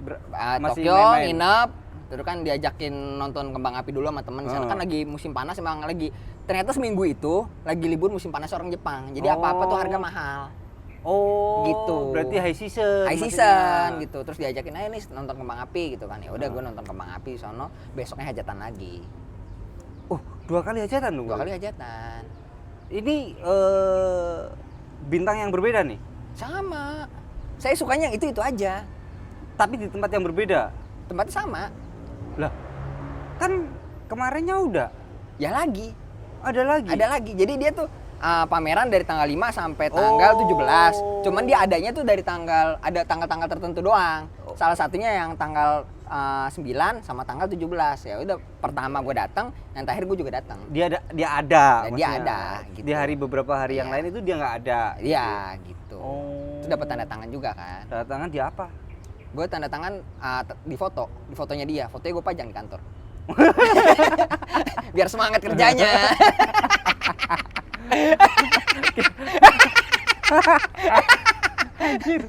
masih Tokyo, main-main. nginep. Terus kan diajakin nonton kembang api dulu sama temen. Di sana kan lagi musim panas, emang lagi. Ternyata seminggu itu lagi libur musim panas orang Jepang. Jadi apa-apa tuh harga mahal. Oh, Gitu. Berarti high season. High maksudnya. season gitu. Terus diajakin aja nih nonton kembang api gitu kan. Ya udah gue nonton kembang api di sono, besoknya hajatan lagi. Oh, 2 kali hajatan dong. 2 kali hajatan. Ini bintang yang berbeda nih. Sama. Saya sukanya yang itu aja. Tapi di tempat yang berbeda. Tempatnya sama. Lah, kan kemarinnya udah Ya lagi. ada lagi. Ada lagi. Jadi dia tuh pameran dari tanggal 5 sampai tanggal 17. Cuman dia adanya tuh dari ada tanggal-tanggal tertentu doang. Salah satunya yang tanggal 9 sama tanggal 17. Ya udah pertama gue datang, yang terakhir gue juga datang. Dia ada. Dan dia maksudnya. ada, gitu. Di hari beberapa hari yang Iya. lain itu dia nggak ada. Iya, gitu. Oh. Itu dapat tanda tangan juga kan. Tanda tangan di apa? Gue tanda tangan di fotonya dia. Fotonya gue pajang di kantor. Biar semangat kerjanya. Anjir.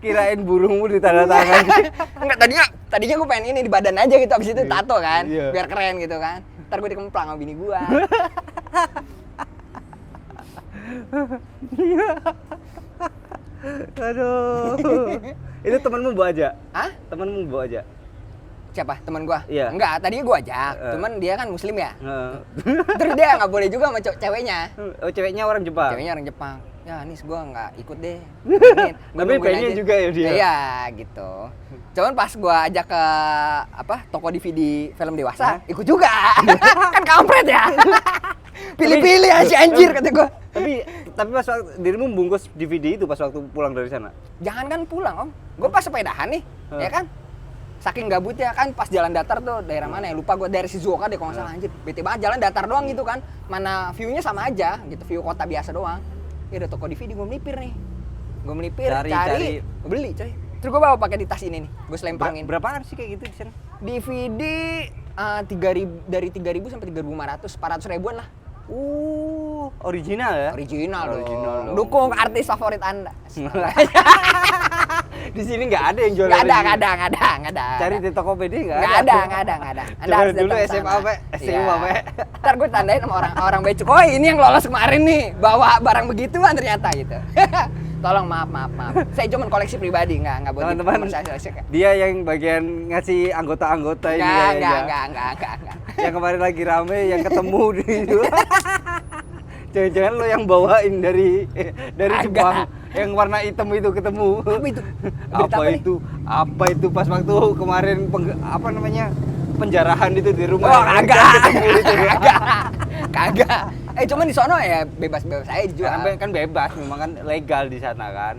Kirain burungmu di tanda tangan. Enggak, tadinya gue pengen ini di badan aja gitu, abis itu tato kan, Iya. biar keren gitu kan. Ntar gue dikemplang sama bini gue. Aduh. Itu temanmu bawa aja? Hah? Temanmu bawa aja? Siapa? Teman gue? Iya. Enggak, tadinya gue ajak, cuman dia kan muslim ya. Heeh. Terus dia nggak boleh juga sama ceweknya. Oh, ceweknya orang Jepang? Ceweknya orang Jepang. Ya, Nis gue nggak ikut deh. Gua Tapi nungguin pengennya aja. juga ya dia? Iya, gitu. Cuman pas gue ajak ke toko DVD film dewasa, ikut juga. Kan kampret ya. Pilih-pilih aja si anjir kata gue. Tapi pas waktu dirimu bungkus DVD itu pas waktu pulang dari sana? Jangan kan pulang om, gue pas sepedahan nih, ya kan. Saking gabutnya kan pas jalan datar tuh daerah mana ya, lupa gue, daerah Shizuoka deh kalau nggak salah, anjir. Bete banget jalan datar doang gitu kan, mana view-nya sama aja gitu, view kota biasa doang. Ya udah toko DVD gue melipir nih, gue melipir cari. Gue beli coy. Terus gue bawa pakai di tas ini nih, gue selempangin. Berapaan sih kayak gitu di sana? DVD 3.000 dari 3.000 sampai 3.500, 400 ribuan lah. Original ya? Original dong. Dukung artis favorit Anda. Di sini nggak ada yang jual Nggak original. ada. Cari di Tokopedia nggak Nggak ada. ada. Anda Coba harus dulu datang SMA sana. Pak, SMA Iya. Pak. Ntar gue tandain sama orang becuk. Oh ini yang lolos kemarin nih, bawa barang begituan ternyata gitu. Tolong maaf. Saya cuma koleksi pribadi, nggak buat Teman-teman, komersialisasi. dia yang bagian ngasih anggota-anggota ini kayaknya. Enggak. Yang kemarin lagi rame, yang ketemu di situ. Jangan-jangan lo yang bawain dari Agak. Jepang, yang warna hitam itu ketemu. Apa itu? Berita apa nih? Apa itu pas waktu kemarin penjarahan itu di rumah? Oh, yang kagak. ketemu itu. Kagak. Cuman di sono ya bebas-bebas aja dijual. Kan bebas, memang kan legal di sana kan.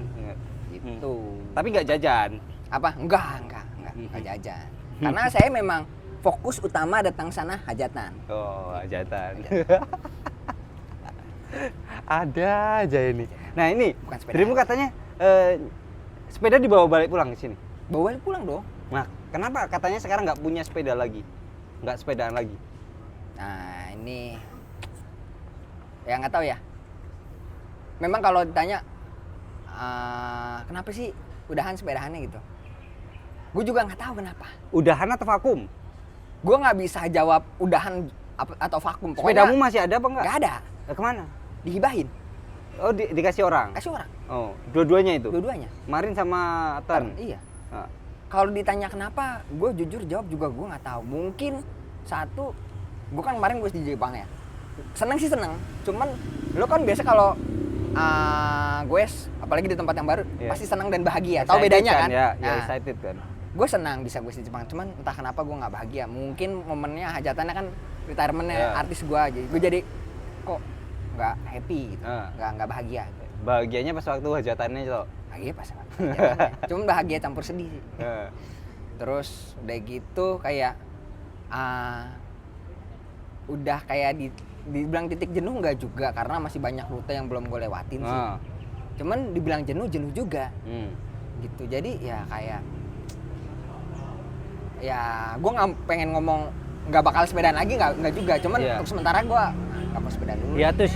Gitu. Tapi nggak jajan. Apa? Enggak jajan. Karena saya memang fokus utama datang sana hajatan. Oh, hajatan. Ada aja ini. Nah ini, Bukan sepeda. dirimu katanya sepeda dibawa balik pulang ke sini. Bawa pulang dong. Nah, kenapa katanya sekarang nggak punya sepeda lagi? Nggak sepedaan lagi? Nah ini ya nggak tahu ya. Memang kalau ditanya kenapa sih udahan sepedahannya gitu, gue juga nggak tahu kenapa. Udahan atau vakum? Gue nggak bisa jawab udahan atau vakum. Sepedamu masih ada apa nggak? Nggak ada. Kemana? Dihibahin, Oh, dikasih orang? kasih orang. Oh, dua-duanya itu? Dua-duanya. Marin sama Tan? Iya. Ah. Kalau ditanya kenapa, gue jujur jawab juga gue nggak tahu. Mungkin satu, gue kan kemarin gue di Jepang ya. Seneng sih seneng. Cuman lo kan biasa kalau gue apalagi di tempat yang baru Iya. pasti senang dan bahagia. Tahu Excited bedanya kan? Ya, Nah, excited kan. gue senang bisa gue di Jepang. Cuman entah kenapa gue nggak bahagia. Mungkin momennya hajatannya kan retirementnya Iya. artis gue. Jadi gue jadi kok nggak happy gitu, Ah. nggak bahagia. Bahagianya pas waktu hajatannya itu. Bahagia pas banget. Jalannya. Cuman bahagia campur sedih sih. Heeh. Terus udah gitu kayak udah kayak dibilang titik jenuh nggak juga karena masih banyak rute yang belum gue lewatin sih. Cuman dibilang jenuh juga. Gitu. Jadi ya kayak ya gue nggak pengen ngomong nggak bakal sepedaan lagi nggak juga. Cuman untuk sementara gue nggak mau sepedaan dulu. Hiatus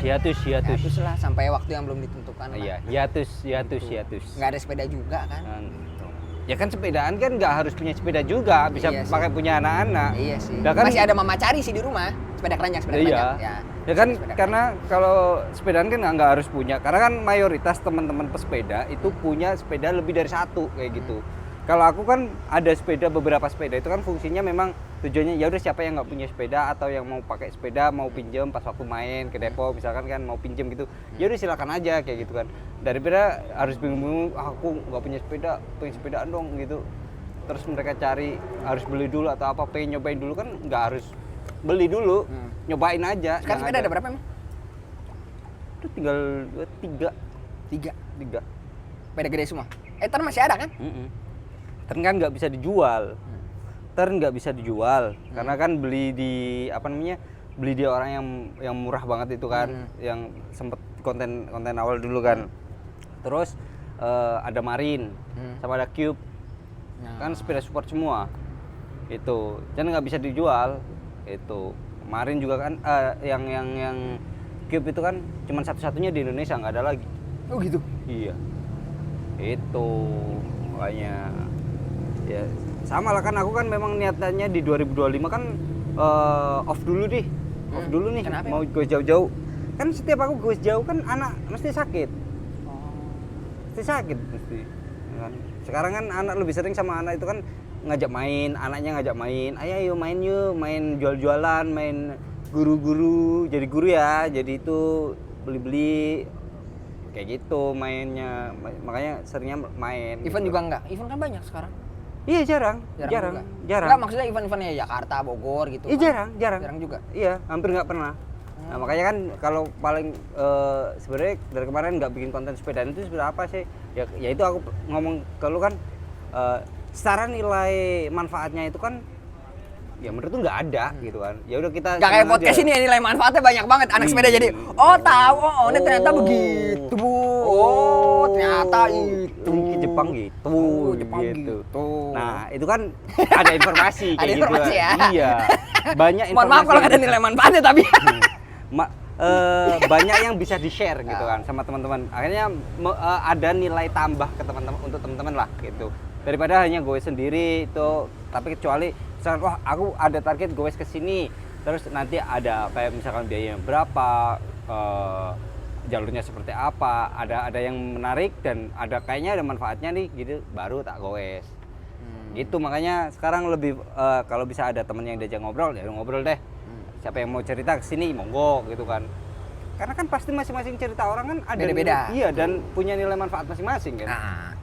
lah sampai waktu yang belum ditentukan. Iya, hiatus. Nggak ada sepeda juga kan. Ya kan sepedaan kan nggak harus punya sepeda juga, bisa Iya pakai punya anak-anak. Iya sih. Kan, masih ada mama cari sih di rumah, sepeda keranjang. Ya kan karena kalau sepedaan kan nggak harus punya, karena kan mayoritas teman-teman pesepeda itu punya sepeda lebih dari satu kayak gitu. Kalau aku kan ada beberapa sepeda itu kan fungsinya memang tujuannya ya udah siapa yang nggak punya sepeda atau yang mau pakai sepeda mau pinjam pas waktu main ke depo misalkan kan mau pinjam gitu, ya udah silakan aja kayak gitu kan. Daripada harus bingung-bingung aku nggak punya sepeda, pengen sepedaan dong gitu. Terus mereka cari harus beli dulu atau apa, pengen nyobain dulu kan nggak harus beli dulu, nyobain aja. Sekarang sepeda ada berapa emang? Itu tinggal tiga. Sepeda gede semua. Ntar masih ada kan? Kan nggak bisa dijual. Karena kan beli di orang yang murah banget itu kan, yang sempet konten awal dulu kan. Terus ada Marin sama ada Cube. Kan sepeda support semua. Itu. Dan nggak bisa dijual. Itu. Marin juga kan yang Cube itu kan cuma satu-satunya di Indonesia, nggak ada lagi. Oh gitu. Iya. Itu makanya ya sama lah kan, aku kan memang niatannya di 2025 kan off dulu nih. Kenapa? Mau gue jauh-jauh. Kan setiap aku gue jauh kan anak mesti sakit. Mesti. Kan? Sekarang kan anak lebih sering sama anak itu kan anaknya ngajak main. Ayo main yuk, main jual-jualan, main guru-guru, jadi guru ya. Jadi itu beli-beli kayak gitu mainnya. Makanya seringnya main. Event gitu. juga enggak? Event kan banyak sekarang. Iya jarang. Enggak, maksudnya event-eventnya Jakarta, Bogor gitu. Iya kan? jarang juga. Iya, hampir nggak pernah. Nah makanya kan kalau paling sebenarnya dari kemarin nggak bikin konten sepedaan itu sebenarnya apa sih? Ya itu aku ngomong ke lu kan secara nilai manfaatnya itu kan ya menurut tuh nggak ada gitu kan. Ya udah kita nggak kayak podcast ini ya, nilai manfaatnya banyak banget. Anak sepeda jadi ini ternyata begitu bu. Ternyata itu ke Jepang gitu. gitu. Nah itu kan ada informasi kayak ada gitu. informasi ya. Iya. Banyak informasi. Mohon maaf kalau nggak ada nilai manfaatnya tapi. Banyak yang bisa di-share gitu kan sama teman-teman. Akhirnya ada nilai tambah ke teman-teman untuk teman-teman lah gitu. Daripada hanya gue sendiri itu, tapi kecuali misalkan wah aku ada target gue ke sini, terus nanti ada kayak misalkan biayanya berapa, jalurnya seperti apa, ada yang menarik dan ada kayaknya ada manfaatnya nih gitu, baru tak goes. Gitu makanya sekarang lebih kalau bisa ada temen yang diajak ngobrol ya ngobrol deh. Siapa yang mau cerita kesini monggo gitu kan, karena kan pasti masing-masing cerita orang kan ada beda-beda. Iya, dan punya nilai manfaat masing-masing kan.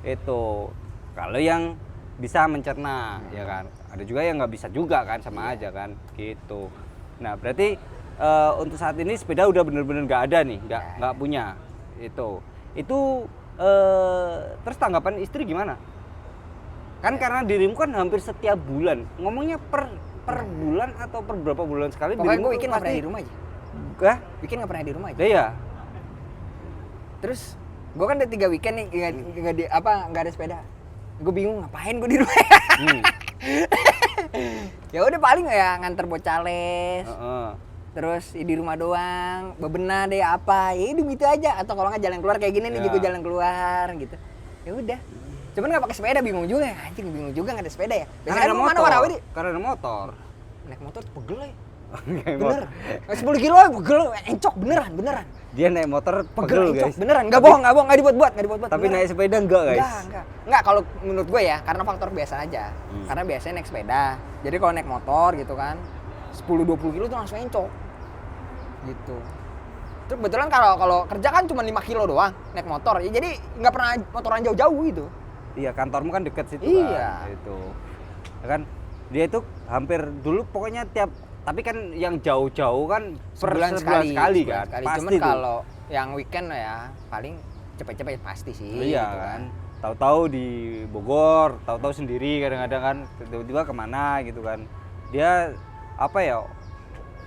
Itu kalau yang bisa mencerna ya kan, ada juga yang nggak bisa juga kan, sama aja kan gitu. Nah berarti untuk saat ini sepeda udah bener-bener nggak ada nih, nggak punya itu terus tanggapan istri gimana? Kan karena dirimu kan hampir setiap bulan ngomongnya per bulan atau per berapa bulan sekali. Pokoknya gue bikin nggak pernah di rumah aja. Bikin nggak pernah di rumah aja. Iya. Terus gue kan udah 3 weekend nih nggak ada sepeda. Gue bingung ngapain gue di rumah. Ya udah paling ya nganter bocales. Terus di rumah doang, bebenah deh apa. Ya udah gitu aja, atau kalau nggak jalan keluar kayak gini nih juga jalan keluar gitu. Ya udah. Cuman nggak pakai sepeda bingung juga ya, anjing bingung juga nggak ada sepeda ya. Biasanya ada motor. Karena ada motor. Naik motor pegel ya. Bener. 10 kilo pegel, encok beneran. Dia naik motor pegel guys. Beneran, nggak bohong, nggak dibuat-buat. Tapi naik sepeda enggak guys? Enggak kalau menurut gue ya, karena faktor biasa aja. Karena biasanya naik sepeda. Jadi kalau naik motor gitu kan, 10-20 kilo tuh langsung encok. Gitu. Terus kebetulan kalau kerja kan cuma 5 kilo doang naik motor. Ya jadi nggak pernah motoran jauh-jauh gitu. Iya, kantormu kan deket situ kan. Itu. Ya kan dia itu hampir dulu pokoknya tapi kan yang jauh-jauh kan sebulan sekali kan. Pasti. Cuman kalau yang weekend ya paling cepet-cepet pasti sih. Iya gitu kan. tahu-tahu di Bogor, tahu-tahu sendiri kadang-kadang kan, tiba-tiba kemana gitu kan. Dia apa ya,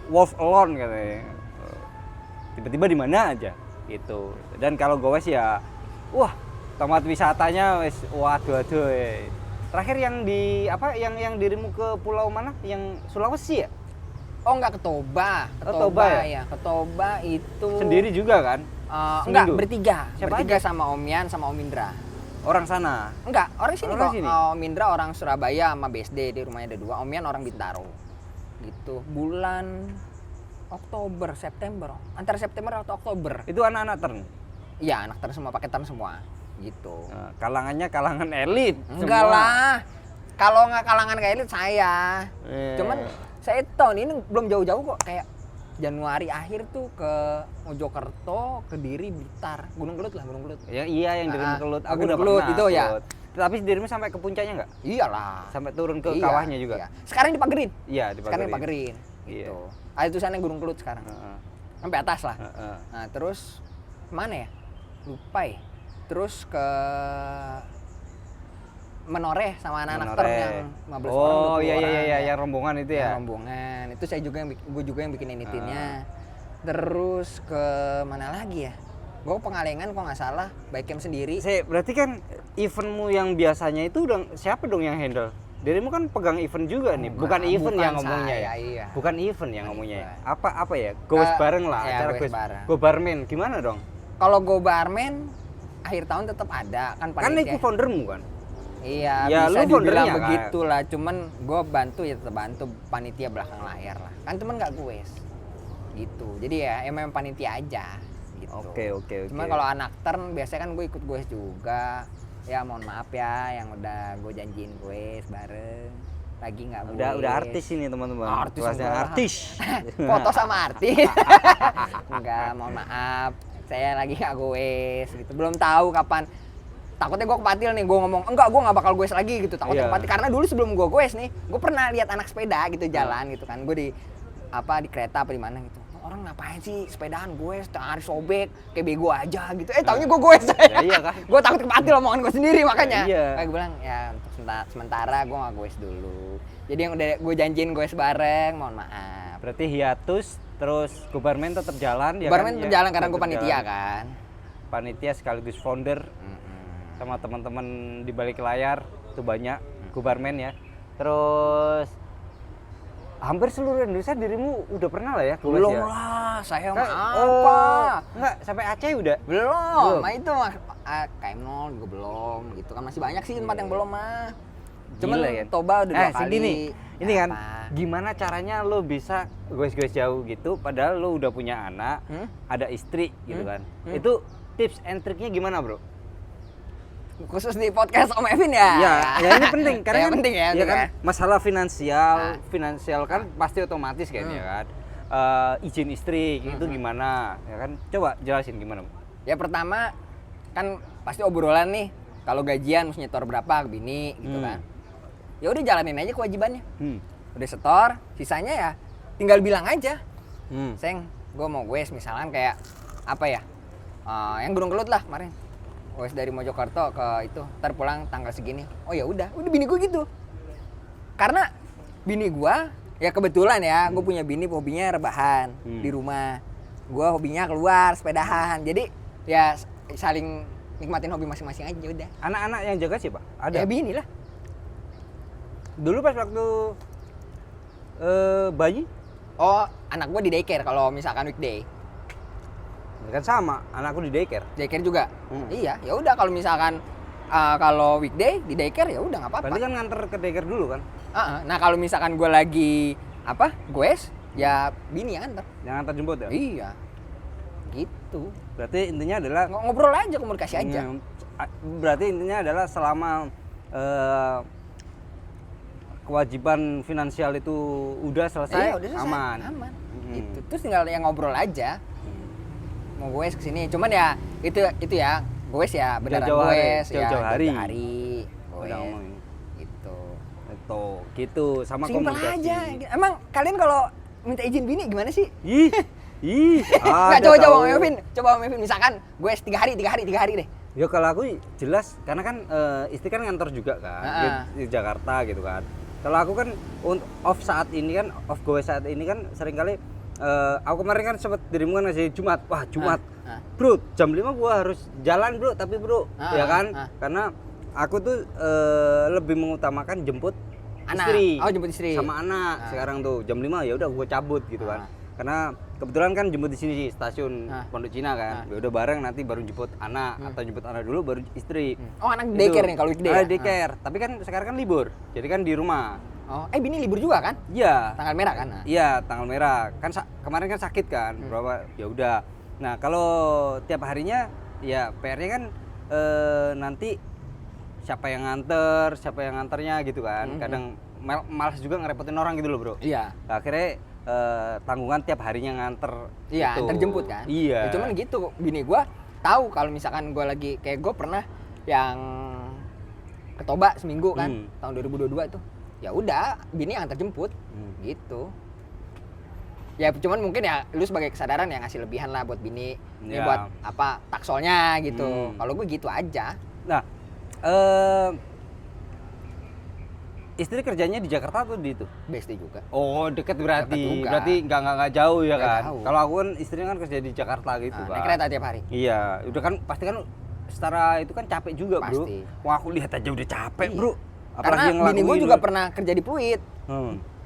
wolf alone katanya, tiba-tiba di mana aja gitu. Dan kalau gowes ya, wah tempat wisatanya wes waduh. Terakhir yang di apa, yang dirimu ke pulau mana, yang Sulawesi ya? Oh enggak, ke Toba. Toba ya? Ke Toba itu Sendiri juga kan? enggak, Seminggu? bertiga. Siapa bertiga aja? sama Om Yan sama Om Indra. Orang sana. Enggak, orang sini Orang kok. sini? Om Indra orang Surabaya sama BSD, di rumahnya ada 2. Om Yan orang Bintaro. Gitu. Bulan Oktober, September. Antara September atau Oktober. Itu anak-anak tern. Iya, anak tern semua, paketan semua. Gitu. Nah, kalangannya kalangan elit. Enggak semua. lah. Kalau nggak kalangan kayak elit saya. Cuman saya tahun ini belum jauh-jauh kok, kayak Januari akhir tuh ke Mojokerto, Kediri, Blitar, Gunung Kelut lah, Gunung Kelut. Ya, iya yang dirimu Kelut. Aku Gunung udah Kelut pernah itu ya. Kelut. Tapi dirimu sampai ke puncaknya nggak? Iyalah. Sampai turun ke Iya, kawahnya juga? iya. Sekarang dipagerin. Iya, Sekarang dipagerin. dipagerin. Iya. Gitu. Ah, itu sana Gunung Kelut sekarang. Sampai atas lah. Heeh. Nah, terus mana ya? Lupa ya. Terus ke Menoreh sama anak-anak tern yang 15 orang. Oh 20 iya orang, ya. yang rombongan itu ya. Yang rombongan. Itu saya juga gue juga yang bikin editinnya. Terus ke mana lagi ya? Gue Pengalengan kok nggak salah, bike camp sendiri. Berarti kan eventmu yang biasanya itu udah siapa dong yang handle? Dirimu kan pegang event juga nih, bukan event yang ngomongnya ya. Iya. Bukan event yang ngomongnya ya. Event. Apa ya? Goes bareng lah, ya, acara goes goes bareng. go barmen. Gimana dong? Kalau Go Barmen akhir tahun tetap ada kan Kan panitia. itu foundermu kan? Iya, Ya, bisa lu foundernya dibilang kan? begitulah. Cuman gue bantu ya tetap bantu panitia belakang layar lah. Kan temen nggak gue gitu. Jadi ya emang panitia aja. Gitu. Oke. Cuman kalau anak tern biasanya kan gue ikut gue juga. Ya mohon maaf ya yang udah gue janjiin gue bareng. Lagi nggak gue. Udah artis ini teman-teman. Artis Kelasnya enggak lah. artis. Foto sama artis. Enggak, mohon maaf. Saya lagi nggak goes gitu. Belum tahu kapan. Takutnya gue kepatil nih, gue ngomong enggak, gue nggak bakal goes lagi gitu. Takutnya Iya. kepatil karena dulu sebelum gue goes nih, gue pernah lihat anak sepeda gitu jalan gitu kan. Gue di di kereta apa di mana gitu. Orang ngapain sih sepedaan goes, tengah hari sobek, kayak bego aja gitu. Taunya gue goes. Ya, iya kan? Gue takut kepatil omongan gue sendiri makanya. Iya. Kayak gue bilang ya untuk sementara gue nggak goes dulu. Jadi yang udah gue janjiin goes bareng, mohon maaf. Berarti hiatus, terus go barmen tetap jalan ya Barmen kan? berjalan karena gue tetap panitia jalan. kan. Panitia sekaligus founder sama teman-teman di balik layar itu banyak go barmen ya. Terus hampir seluruh Indonesia dirimu udah pernah lah ya? goes Belum ya? lah, saya Kan- mah apa? Enggak, sampai Aceh udah? Belum, mah itu mah KM0 juga belum gitu kan, masih banyak sih tempat yang belum mah. Cuman Gila, ya? Toba udah 2 kali. Ini kan Apa? gimana caranya lo bisa goes-goes jauh gitu padahal lo udah punya anak, ada istri gitu kan. Itu tips and triknya gimana, Bro? Khusus di podcast Om Evin ya. Ya ini penting karena ya, kan, penting ya, kan ya. masalah finansial kan pasti otomatis kan ya kan. Izin istri itu gimana ya kan? Coba jelasin gimana, Bro? Ya pertama kan pasti obrolan nih. Kalau gajian mesti nyetor berapa ke bini gitu kan. Ya udah jalanin aja kewajibannya. Udah setor, sisanya ya tinggal bilang aja. Seng, gue mau goes misalkan kayak apa ya? Yang Gunung Kelut lah kemarin. Goes dari Mojokerto ke itu, ntar pulang tanggal segini. Oh ya udah bini gue gitu. Karena bini gue ya kebetulan ya, gue punya bini hobinya rebahan di rumah. Gue hobinya keluar sepedahan. Jadi ya saling nikmatin hobi masing-masing aja udah. Anak-anak yang jaga siapa? Ada. Ya bini lah. Dulu pas waktu bayi Oh, anak gue di daycare kalau misalkan weekday. kan sama, anakku di daycare. Daycare juga. Iya, ya udah kalau misalkan kalau weekday di daycare ya udah nggak apa-apa. Berarti kan nganter ke daycare dulu kan? Nah kalau misalkan gue lagi goes, ya bini yang antar. Yang nganter jemput ya? Iya, gitu. Berarti intinya adalah Ngobrol aja, komunikasi aja. Berarti intinya adalah selama kewajiban finansial itu udah selesai, Udah selesai. aman. Gitu. Terus tinggal yang ngobrol aja. Mau goes kesini, cuman ya itu ya goes ya beneran Jauh-jauh hari, goes ya jauh-jauh hari. goes. Udah ngomongin. Gitu. Gitu sama Simpel komunikasi. aja. Emang kalian kalau minta izin bini gimana sih? Ih. Nggak, ada coba tahu. Om Evin, misalkan goes 3 hari deh. Ya kalau aku jelas karena kan istri kan ngantor juga kan di Jakarta gitu kan. Kalau aku kan off saat ini kan off gue saat ini kan seringkali aku kemarin kan sempat dirimu kan ngasih Jumat. Wah, Jumat. Bro, jam 5 gua harus jalan, Bro, tapi Bro, ya kan? Karena aku tuh lebih mengutamakan jemput anak. istri. Oh, jemput istri. Sama anak. Sekarang tuh jam 5 ya udah gua cabut gitu kan. Karena kebetulan kan jemput di sini sih stasiun Pondok Cina kan. Ya udah bareng nanti baru jemput anak atau jemput anak dulu baru istri. Oh, anak daycare nih kalau weekday. Daycare. Tapi kan sekarang kan libur. Jadi kan di rumah. Oh, bini libur juga kan? Iya. Tanggal merah kan? Iya, tanggal merah. Kan kemarin kan sakit kan. Berapa? Ya udah. Nah, kalau tiap harinya ya PR-nya kan nanti siapa yang nganternya gitu kan. Kadang malas juga ngerepotin orang gitu loh, Bro. Iya. Nah, akhirnya tanggungan tiap harinya nganter iya, gitu. antar jemput kan. Iya. Ya, cuman gitu, bini gua tahu kalau misalkan gua lagi kayak gua pernah yang ke Toba seminggu kan, tahun 2022 itu. Ya udah, bini yang antar jemput gitu. Ya cuman mungkin ya lu sebagai kesadaran ya ngasih lebihan lah buat bini. Ini buat apa taksolnya gitu. Kalau gue gitu aja. Nah, istri kerjanya di Jakarta atau di itu? BSD juga. Oh, deket berarti. Deket juga. Berarti nggak jauh ya kan? Jauh. Kalau aku kan istrinya kan kerja di Jakarta gitu, Pak. Naik kereta tiap hari. Iya, udah kan pasti kan secara itu kan capek juga, Pasti. Bro. Wah, aku lihat aja udah capek, Iya. Bro. Karena bini gue juga pernah kerja di Pluit.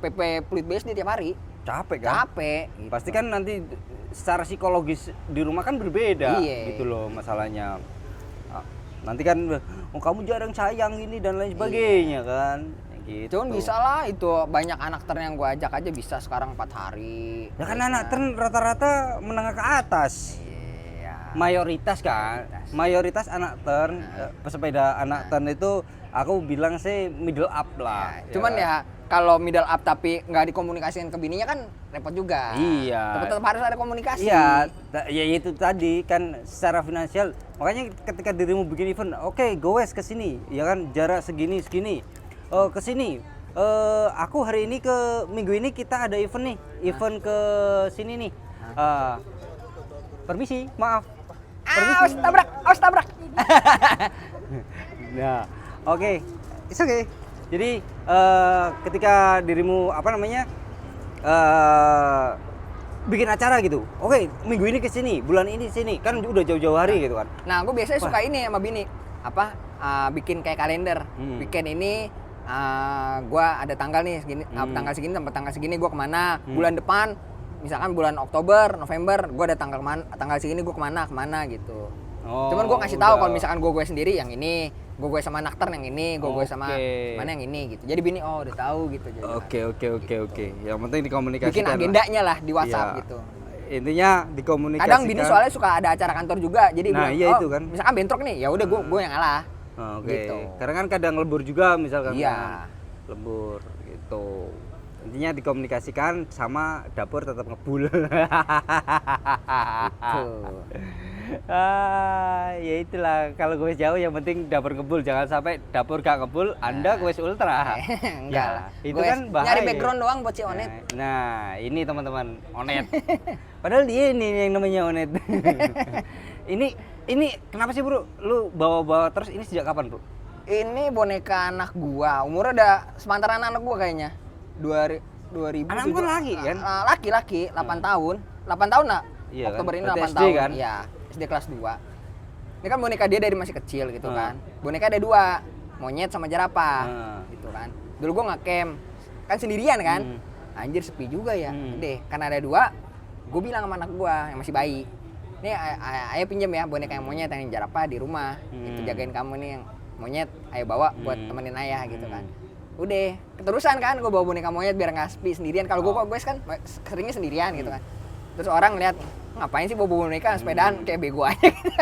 PP Pluit BSD tiap hari. Capek kan? Capek. Gitu. Pasti kan nanti secara psikologis di rumah kan berbeda gitu loh masalahnya. Nanti kan kamu jarang sayang ini dan lain sebagainya kan. Gitu. Cuman bisa lah itu banyak anak tern yang gue ajak aja bisa sekarang 4 hari. Ya kan anak tern rata-rata menengah ke atas. Iya. Mayoritas kan. Mayoritas anak tern pesepeda anak tern itu aku bilang sih middle up lah. Ya, cuman ya kalau middle up tapi nggak dikomunikasikan ke bininya kan repot juga. Iya. Tetap harus ada komunikasi. Iya, ya itu tadi kan secara finansial. Makanya ketika dirimu bikin event, oke, goes ke sini, ya kan jarak segini. Ke sini. Aku hari ini ke minggu ini kita ada event nih, event ke sini nih. Permisi, maaf. Awas tabrak. Nah, oke. It's okay. Jadi ketika dirimu bikin acara gitu. Oke, minggu ini ke sini, bulan ini sini. Kan udah jauh-jauh hari gitu kan. Nah, gue biasanya suka ini sama bini. Bikin kayak kalender. Weekend ini gue ada tanggal nih segini, tanggal segini sampai tanggal segini gue kemana. Bulan depan, misalkan bulan Oktober, November, gue ada tanggal segini gue kemana gitu. Cuman gue ngasih tahu kalau misalkan gue sendiri yang ini, gue sama anak tern yang ini, gue sama mana yang ini gitu. Jadi bini udah tahu gitu. Oke. Yang penting dikomunikasikan. Bikin agendanya lah di WhatsApp gitu. Intinya dikomunikasikan. Kadang bini soalnya suka ada acara kantor juga, jadi itu kan. Misalkan bentrok nih, ya udah gue yang ngalah. Gitu. Karena kan kadang lembur juga misalkan. Iya. Lembur gitu. Intinya dikomunikasikan sama dapur tetap ngebul. Ya itulah kalau gue jauh yang penting dapur ngebul, jangan sampai dapur gak ngebul Anda gue ultra. Enggak lah. Itu kan bahaya. Nyari background doang buat si Onet. Nah, ini teman-teman Onet. Padahal dia ini yang namanya Onet. Ini kenapa sih, Bro? Lu bawa-bawa terus ini sejak kapan, Bro? Ini boneka anak gua. Umurnya udah sepantaran anak gua kayaknya. 2000. Anakmu kan laki kan? Laki-laki, 8 tahun. 8 tahun lah. Iya, Oktober kan? ini 8 SD tahun. kan? Iya, SD kelas 2. Ini kan boneka dia dari masih kecil gitu kan. Boneka ada 2, monyet sama jerapah. Gitu kan. Dulu gua nge-camp. Kan sendirian kan? Anjir sepi juga ya. Deh, karena ada 2, gua bilang sama anak gua yang masih bayi. Nih ayah pinjam ya boneka yang monyet yang jerapah di rumah. Itu jagain kamu nih yang monyet, ayah bawa buat temenin ayah gitu kan. Udah, keterusan kan gue bawa boneka monyet biar nggak sepi sendirian. Kalau gue kan seringnya sendirian gitu kan. Terus orang lihat ngapain sih bawa boneka sepedaan kayak bego aja gitu.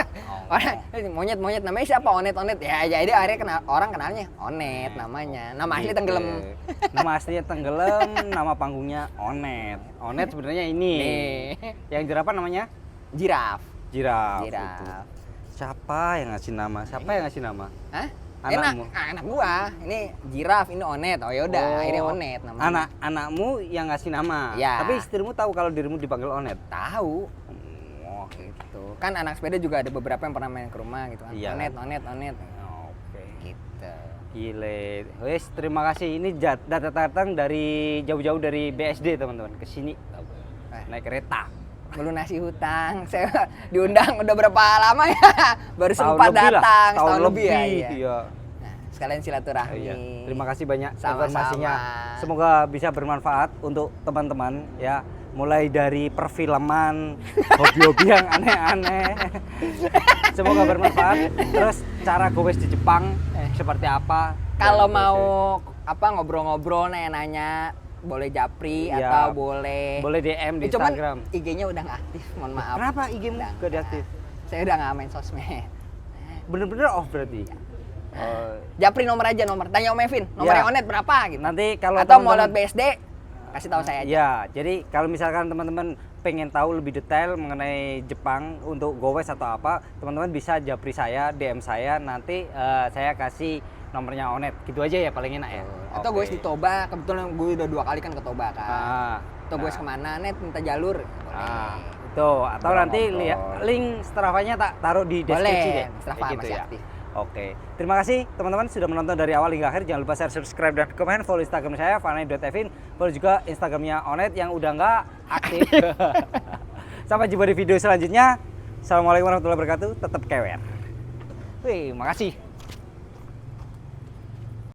Orang monyet namanya siapa? Onet. Ya jadi akhirnya orang kenalnya Onet namanya. Nama asli tenggelam. Nama aslinya tenggelam, nama panggungnya Onet. Onet sebenarnya ini. Yang jerapah namanya Jiraf. Siapa yang ngasih nama? Hah? Anakmu? Anak gua. Ini Jiraf, ini Onet. Oh yaudah, akhirnya Onet namanya. Anakmu yang ngasih nama. Ya. Tapi istrimu tahu kalau dirimu dipanggil Onet? Tahu. gitu. Kan anak sepeda juga ada beberapa yang pernah main ke rumah gitu kan. Iya. Onet. Oke. Gitu. Gile. Wes, terima kasih. Ini datang dari jauh-jauh dari BSD teman-teman ke sini. Naik kereta. Melunasi hutang. Saya diundang udah berapa lama ya? Baru sempat lebih lah. datang, Tahun setahun lebih ya. Iya. Nah, sekalian silaturahmi. Iya. Terima kasih banyak Sama-sama. informasinya. Semoga bisa bermanfaat untuk teman-teman ya. Mulai dari perfilman, hobi-hobi yang aneh-aneh. Semoga bermanfaat. Terus cara gowes di Jepang seperti apa? Kalau Dan mau ngobrol-ngobrol nanya-nanya boleh japri Iya. atau boleh DM di Cuman Instagram. IG-nya udah nggak aktif, mohon maaf. Kenapa IG-mu Udah gak diaktif? Saya udah nggak main sosmed. Bener-bener off berarti. Oh, Japri nomor aja nomor. Tanya Om Evin, nomornya Ya. Onet berapa gitu. nanti kalau Atau mau teman-teman- lewat BSD, kasih tahu saya aja. Ya, jadi kalau misalkan teman-teman pengen tahu lebih detail mengenai Jepang untuk gowes atau apa, teman-teman bisa japri saya, DM saya, nanti saya kasih nomornya Onet. Gitu aja ya paling enak ya. Atau gue di Toba, kebetulan gue udah 2 kali kan ke Toba kan. Atau gue nah. kemana, Net minta jalur. Boleh. Itu atau nanti link Strava-nya tak taruh di deskripsi Boleh, deh. Strava Kayak masih aktif. Oke. Terima kasih teman-teman sudah menonton dari awal hingga akhir. Jangan lupa share, subscribe dan komen. Follow Instagram saya vanai.evin. Follow juga Instagramnya Onet yang udah nggak aktif. Sampai jumpa di video selanjutnya. Assalamualaikum warahmatullahi wabarakatuh. Tetap kewer. Wih, makasih.